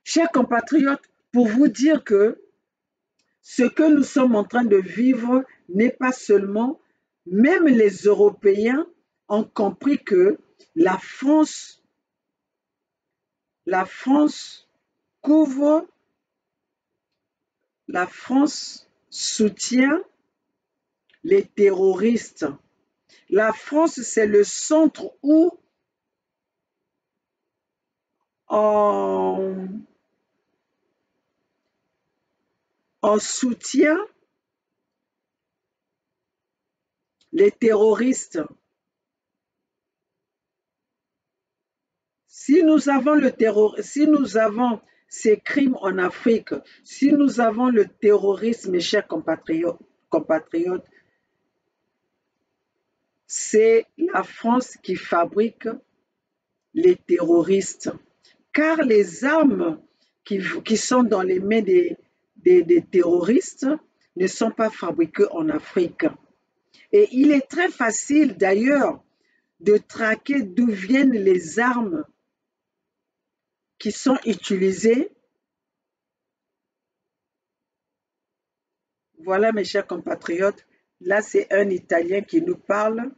Chers compatriotes, pour vous dire que ce que nous sommes en train de vivre n'est pas seulement, même les Européens ont compris que la France couvre, la France soutient les terroristes. La France, c'est le centre où on soutient les terroristes. Si nous avons ces crimes en Afrique, si nous avons le terrorisme, mes chers compatriotes, c'est la France qui fabrique les terroristes. Car les armes qui sont dans les mains des terroristes ne sont pas fabriquées en Afrique. Et il est très facile d'ailleurs de traquer d'où viennent les armes qui sont utilisées. Voilà, mes chers compatriotes, là c'est un Italien qui nous parle.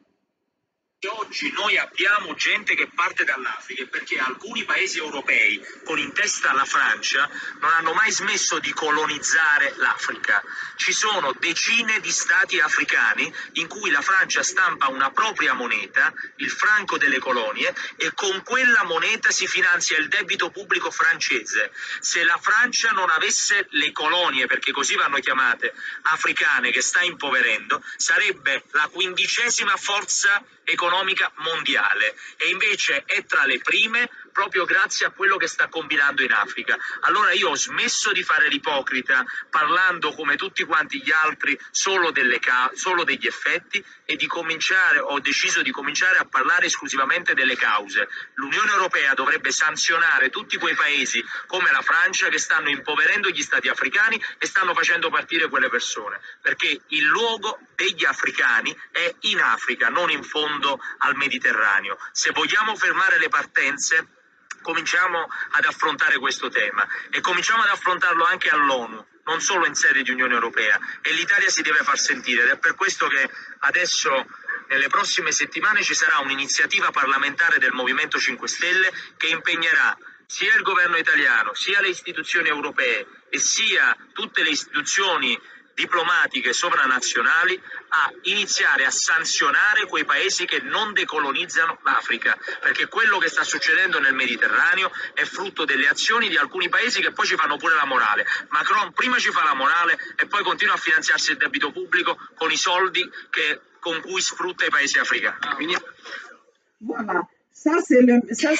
Oggi noi abbiamo gente che parte dall'Africa perché alcuni paesi europei, con in testa la Francia, non hanno mai smesso di colonizzare l'Africa. Ci sono decine di stati africani in cui la Francia stampa una propria moneta, il franco delle colonie, e con quella moneta si finanzia il debito pubblico francese. Se la Francia non avesse le colonie, perché così vanno chiamate, africane, che sta impoverendo, sarebbe la 15ª forza economica mondiale, e invece è tra le prime proprio grazie a quello che sta combinando in Africa. Allora io ho smesso di fare l'ipocrita parlando come tutti quanti gli altri solo degli effetti, e ho deciso di cominciare a parlare esclusivamente delle cause. L'Unione Europea dovrebbe sanzionare tutti quei paesi come la Francia che stanno impoverendo gli stati africani e stanno facendo partire quelle persone, perché il luogo degli africani è in Africa, non in fondo al Mediterraneo. Se vogliamo fermare le partenze, cominciamo ad affrontare questo tema e cominciamo ad affrontarlo anche all'ONU, non solo in sede di Unione Europea, e l'Italia si deve far sentire, ed è per questo che adesso nelle prossime settimane ci sarà un'iniziativa parlamentare del Movimento 5 Stelle che impegnerà sia il governo italiano, sia le istituzioni europee e sia tutte le istituzioni diplomatiche sovranazionali a iniziare a sanzionare quei paesi che non decolonizzano l'Africa, perché quello che sta succedendo nel Mediterraneo è frutto delle azioni di alcuni paesi che poi ci fanno pure la morale. Macron prima ci fa la morale e poi continua a finanziarsi il debito pubblico con i soldi con cui sfrutta i paesi africani. Quindi... Voilà, ça c'est le, ça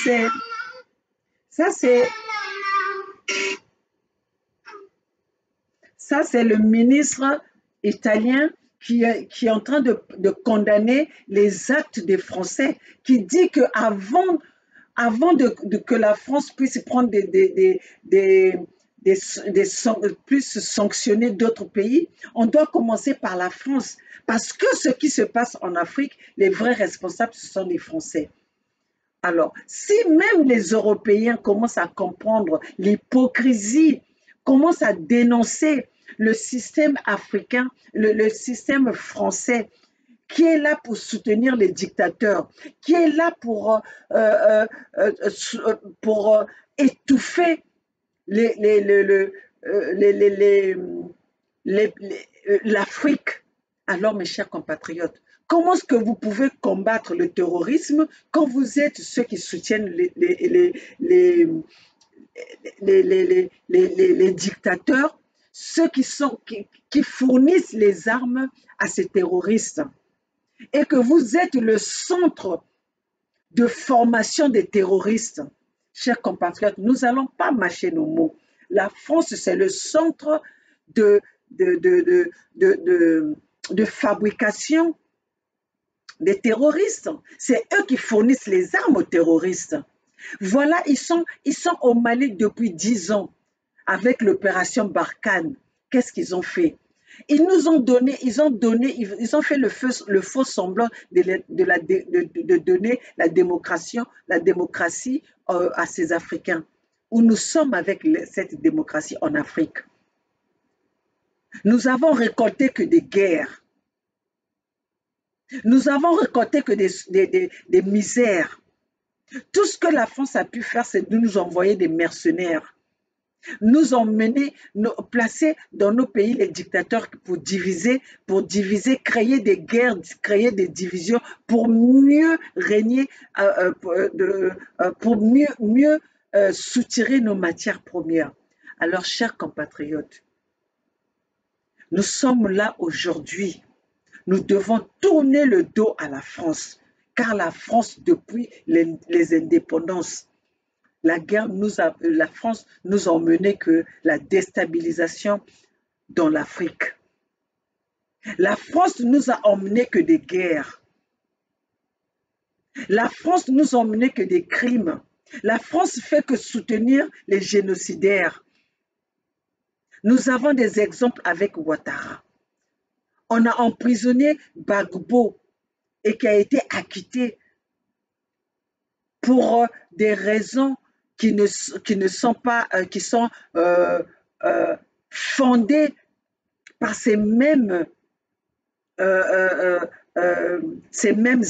c'est le ministre italien qui est en train de condamner les actes des Français, qui dit que avant que la France puisse prendre plus sanctionner d'autres pays, on doit commencer par la France. Parce que ce qui se passe en Afrique, les vrais responsables, ce sont les Français. Alors, si même les Européens commencent à comprendre l'hypocrisie, commencent à dénoncer le système africain, le système français, qui est là pour soutenir les dictateurs, qui est là pour étouffer l'Afrique. Alors, mes chers compatriotes, comment est-ce que vous pouvez combattre le terrorisme quand vous êtes ceux qui soutiennent les dictateurs, ceux qui fournissent les armes à ces terroristes, et que vous êtes le centre de formation des terroristes? Chers compatriotes, nous n'allons pas mâcher nos mots. La France, c'est le centre de fabrication des terroristes. C'est eux qui fournissent les armes aux terroristes. Voilà, ils sont au Mali depuis 10 ans avec l'opération Barkhane. Qu'est-ce qu'ils ont fait? Ils nous ont donné, ils ont fait le faux semblant de donner la démocratie à ces Africains. Où nous sommes avec cette démocratie en Afrique. Nous avons récolté que des guerres. Nous avons récolté que des misères. Tout ce que la France a pu faire, c'est de nous envoyer des mercenaires. Nous emmener, placer dans nos pays les dictateurs pour diviser, créer des guerres, créer des divisions pour mieux régner, pour mieux soutirer nos matières premières. Alors, chers compatriotes, nous sommes là aujourd'hui. Nous devons tourner le dos à la France, car la France, depuis les indépendances, la France nous a emmené que la déstabilisation dans l'Afrique. La France nous a emmené que des guerres. La France nous a emmené que des crimes. La France fait que soutenir les génocidaires. Nous avons des exemples avec Ouattara. On a emprisonné Gbagbo et qui a été acquitté pour des raisons qui sont fondées par ces mêmes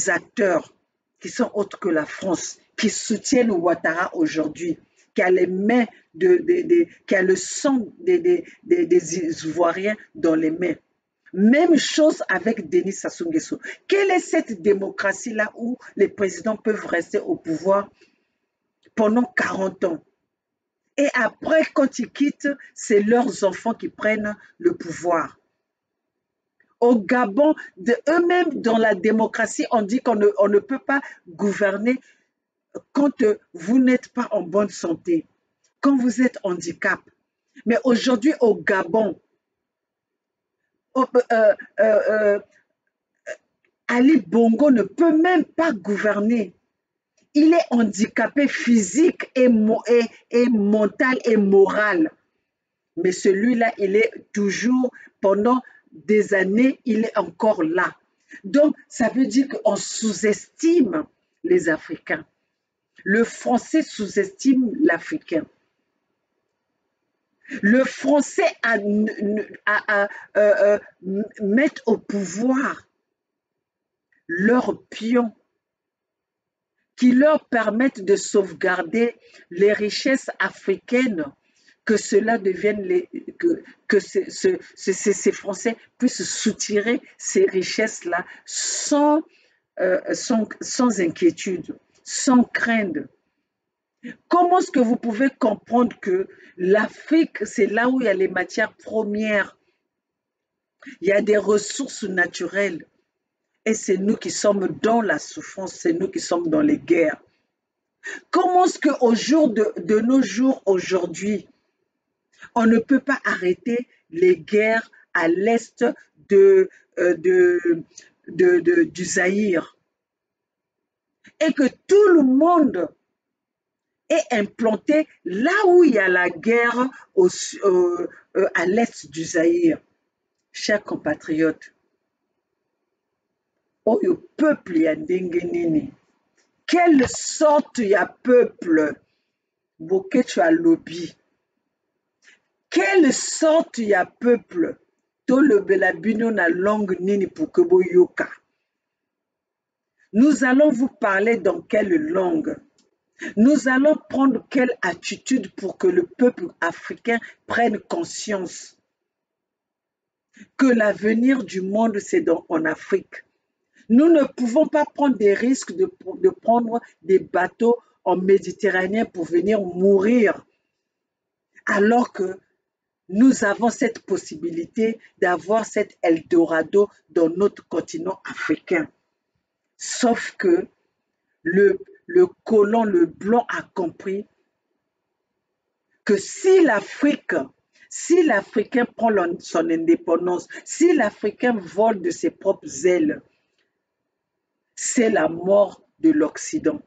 acteurs. qui sont autres que la France, qui soutiennent Ouattara aujourd'hui, qui a les mains qui a le sang des Ivoiriens dans les mains. Même chose avec Denis Sassou Nguesso. Quelle est cette démocratie-là où les présidents peuvent rester au pouvoir pendant 40 ans? Et après, quand ils quittent, c'est leurs enfants qui prennent le pouvoir. Au Gabon, eux-mêmes, dans la démocratie, on dit qu'on ne peut pas gouverner quand vous n'êtes pas en bonne santé, quand vous êtes handicap. Mais aujourd'hui, au Gabon, Ali Bongo ne peut même pas gouverner. Il est handicapé physique et mental et moral. Mais celui-là, il est toujours, pendant des années, il est encore là. Donc, ça veut dire qu'on sous-estime les Africains. Le Français sous-estime l'Africain. Le Français met au pouvoir leurs pions qui leur permettent de sauvegarder les richesses africaines, que cela devienne que ces Français puissent soutirer ces richesses-là sans inquiétude, sans crainte. Comment est-ce que vous pouvez comprendre que l'Afrique, c'est là où il y a les matières premières, il y a des ressources naturelles, et c'est nous qui sommes dans la souffrance, c'est nous qui sommes dans les guerres. Comment est-ce qu'au jour de nos jours, aujourd'hui, on ne peut pas arrêter les guerres à l'est du Zaïre, et que tout le monde est implanté là où il y a la guerre à l'est du Zaïre? Chers compatriotes, oh, le peuple y a nini. Quelle sorte y a peuple? Boketu a lobby. Quelle sorte y a peuple? To le belabino na langue nini pour que yoka. Nous allons vous parler dans quelle langue? Nous allons prendre quelle attitude pour que le peuple africain prenne conscience que l'avenir du monde, c'est en Afrique. Nous ne pouvons pas prendre des risques de prendre des bateaux en Méditerranée pour venir mourir, alors que nous avons cette possibilité d'avoir cet Eldorado dans notre continent africain. Sauf que le colon, le blanc a compris que si l'Africain prend son indépendance, si l'Africain vole de ses propres ailes, c'est la mort de l'Occident.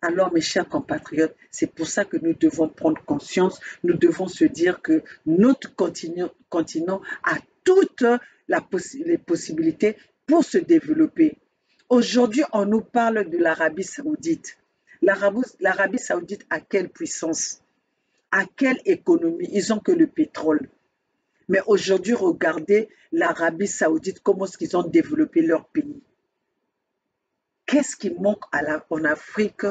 Alors, mes chers compatriotes, c'est pour ça que nous devons prendre conscience, nous devons se dire que notre continent a toutes les possibilités pour se développer. Aujourd'hui, on nous parle de l'Arabie Saoudite. L'Arabie Saoudite a quelle puissance? À quelle économie? Ils n'ont que le pétrole. Mais aujourd'hui, regardez l'Arabie Saoudite, comment est-ce qu'ils ont développé leur pays. Qu'est-ce qui manque en Afrique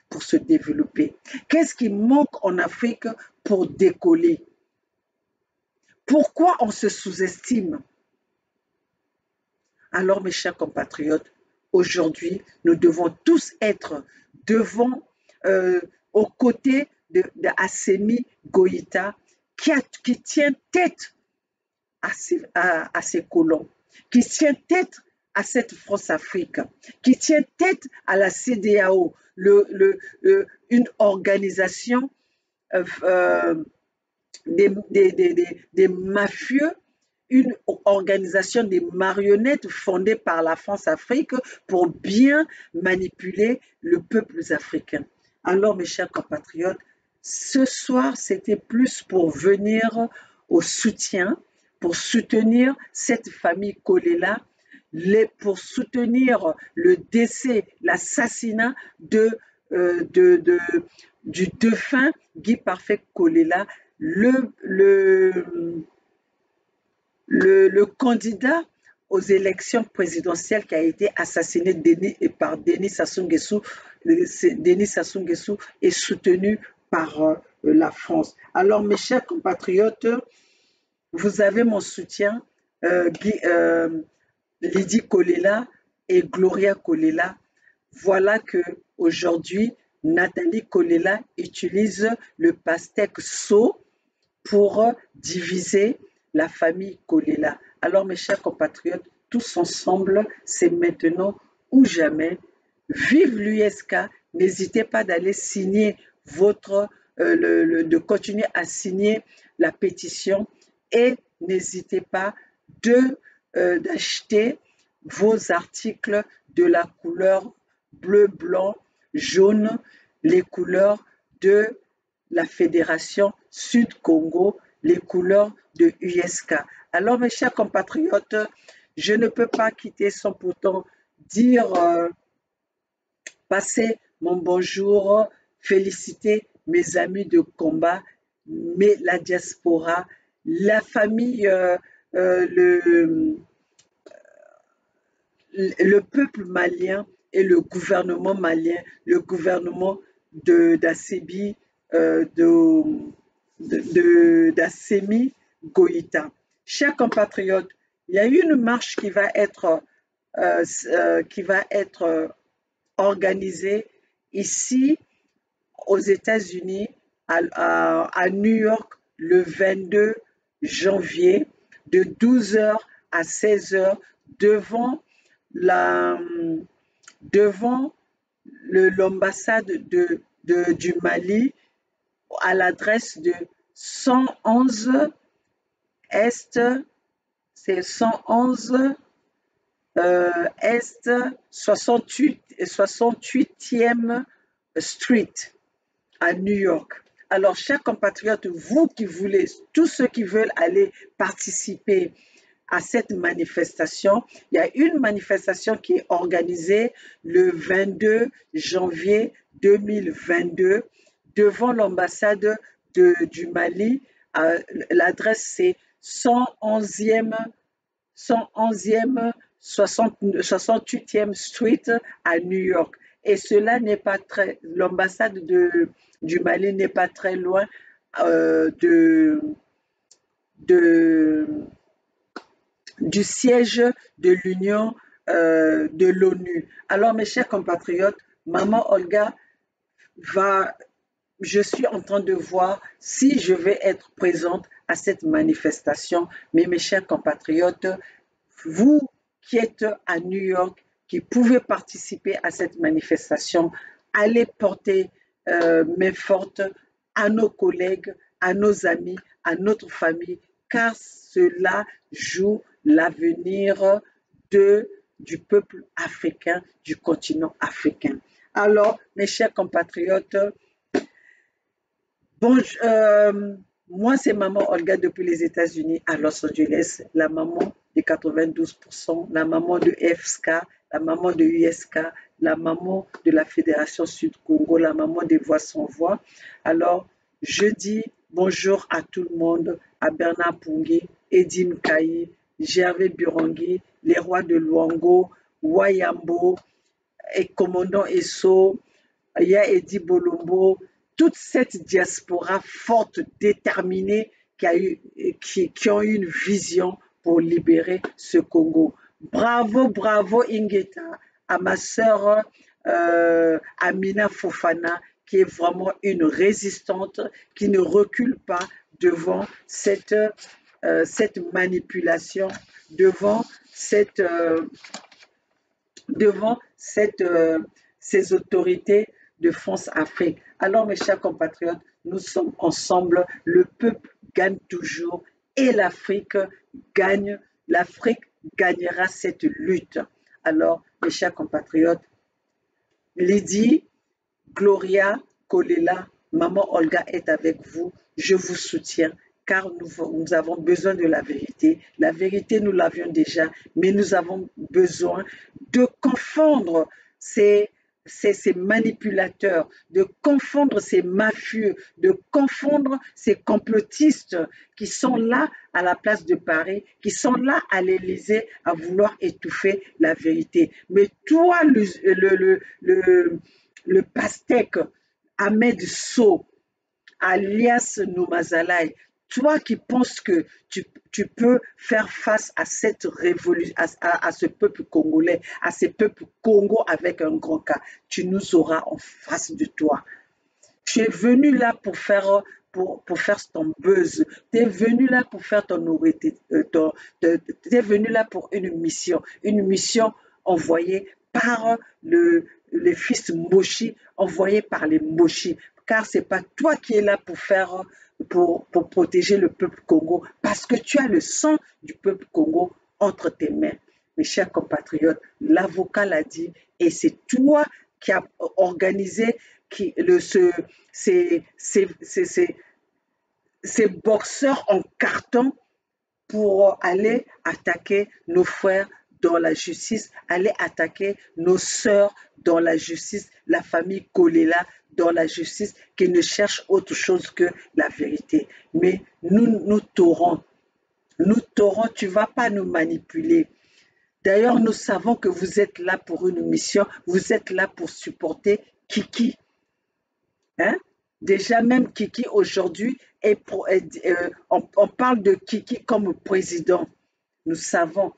pour se développer? Qu'est-ce qui manque en Afrique pour décoller? Pourquoi on se sous-estime? Alors, mes chers compatriotes, aujourd'hui, nous devons tous être aux côtés de Assimi Goïta qui tient tête à ses colons, qui tient tête à cette France-Afrique, qui tient tête à la CEDEAO, une organisation des mafieux, une organisation des marionnettes fondée par la France-Afrique pour bien manipuler le peuple africain. Alors, mes chers compatriotes, ce soir, c'était plus pour venir au soutien, pour soutenir cette famille Kolela, pour soutenir le décès, l'assassinat du défunt Guy Parfait Kolela, le candidat aux élections présidentielles qui a été assassiné par Denis Sassou Nguesso. Denis Sassou Nguesso est soutenu par la France. Alors, mes chers compatriotes, vous avez mon soutien, Lydie Kolela et Gloria Kolela. Voilà que aujourd'hui, Nathalie Kolela utilise le pastèque Sceaux pour diviser la famille Kolela. Alors, mes chers compatriotes, tous ensemble, c'est maintenant ou jamais. Vive l'USK! N'hésitez pas d'aller signer de continuer à signer la pétition et n'hésitez pas d'acheter vos articles de la couleur bleu, blanc, jaune, les couleurs de la Fédération Sud-Congo, les couleurs de USK. Alors, mes chers compatriotes, je ne peux pas quitter sans pourtant dire, passer mon bonjour, féliciter mes amis de combat, la diaspora, la famille, le peuple malien et le gouvernement malien, le gouvernement d'Assimi Goïta. Chers compatriotes, il y a une marche qui va être organisée ici aux États-Unis, à New York, le 22 janvier, de 12h à 16h, devant l'ambassade du Mali, à l'adresse de 111 Est, c'est 111 Est 68e Street à New York. Alors, chers compatriotes, vous qui voulez, tous ceux qui veulent aller participer à cette manifestation, il y a une manifestation qui est organisée le 22 janvier 2022 devant l'ambassade du Mali. L'adresse c'est 111e 68e Street à New York. Et cela n'est pas très, l'ambassade du Mali n'est pas très loin du siège de l'Union de l'ONU. Alors, mes chers compatriotes, Maman Olga je suis en train de voir si je vais être présente à cette manifestation. Mais mes chers compatriotes, vous qui êtes à New York, qui pouvez participer à cette manifestation, allez porter main forte à nos collègues, à nos amis, à notre famille, car cela joue l'avenir du peuple africain, du continent africain. Alors, mes chers compatriotes, moi c'est Maman Olga depuis les États-Unis à Los Angeles, la maman de 92%, la maman de FSK, la maman de USK, la maman de la Fédération Sud-Congo, la maman des Voix sans voix. Alors, je dis bonjour à tout le monde, à Bernard Pungui, Edim Kayi, Gervais Burangui, les rois de Luango, Wayambo, et Commandant Esso, Ya Edi Bolombo, toute cette diaspora forte, déterminée, qui ont une vision pour libérer ce Congo. Bravo, bravo Ingeta, à ma sœur Amina Fofana, qui est vraiment une résistante, qui ne recule pas devant cette manipulation, devant ces autorités de France-Afrique. Alors, mes chers compatriotes, nous sommes ensemble, le peuple gagne toujours et l'Afrique gagne. L'Afrique gagnera cette lutte. Alors, mes chers compatriotes, Lydie, Gloria, Kolela, Maman Olga est avec vous. Je vous soutiens car nous avons besoin de la vérité. La vérité, nous l'avions déjà, mais nous avons besoin de confondre ces ces manipulateurs, de confondre ces mafieux, de confondre ces complotistes qui sont là à la place de Paris, qui sont là à l'Élysée à vouloir étouffer la vérité. Mais toi, le pastèque, Ahmed Sow, alias Noumazalaï, toi qui penses que tu peux faire face à cette révolution, à ce peuple congolais, à ce peuple Congo avec un grand K, tu nous auras en face de toi. Tu es venu là pour faire ton buzz. Tu es venu là pour faire tu es venu là pour une mission envoyée par les fils Moshi, envoyée par les Moshi. Car ce n'est pas toi qui es là pour protéger le peuple Congo, parce que tu as le sang du peuple Congo entre tes mains. Mes chers compatriotes, l'avocat l'a dit, et c'est toi qui as organisé ces boxeurs en carton pour aller attaquer nos frères dans la justice, aller attaquer nos sœurs dans la justice, la famille Kolela dans la justice, qui ne cherche autre chose que la vérité. Mais nous t'aurons, tu ne vas pas nous manipuler. D'ailleurs, nous savons que vous êtes là pour une mission, vous êtes là pour supporter Kiki. Hein? Déjà, même Kiki aujourd'hui, on parle de Kiki comme président. Nous savons,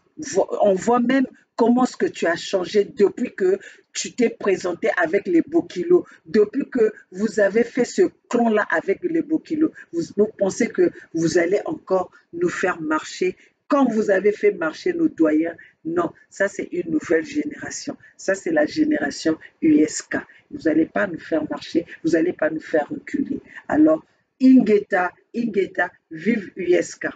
on voit même comment est-ce que tu as changé depuis que tu t'es présenté avec les Bokilo, depuis que vous avez fait ce clan-là avec les Bokilo. Vous pensez que vous allez encore nous faire marcher quand vous avez fait marcher nos doyens? Non, ça c'est une nouvelle génération. Ça c'est la génération USK. Vous n'allez pas nous faire marcher, vous n'allez pas nous faire reculer. Alors, Ingeta, vive USK.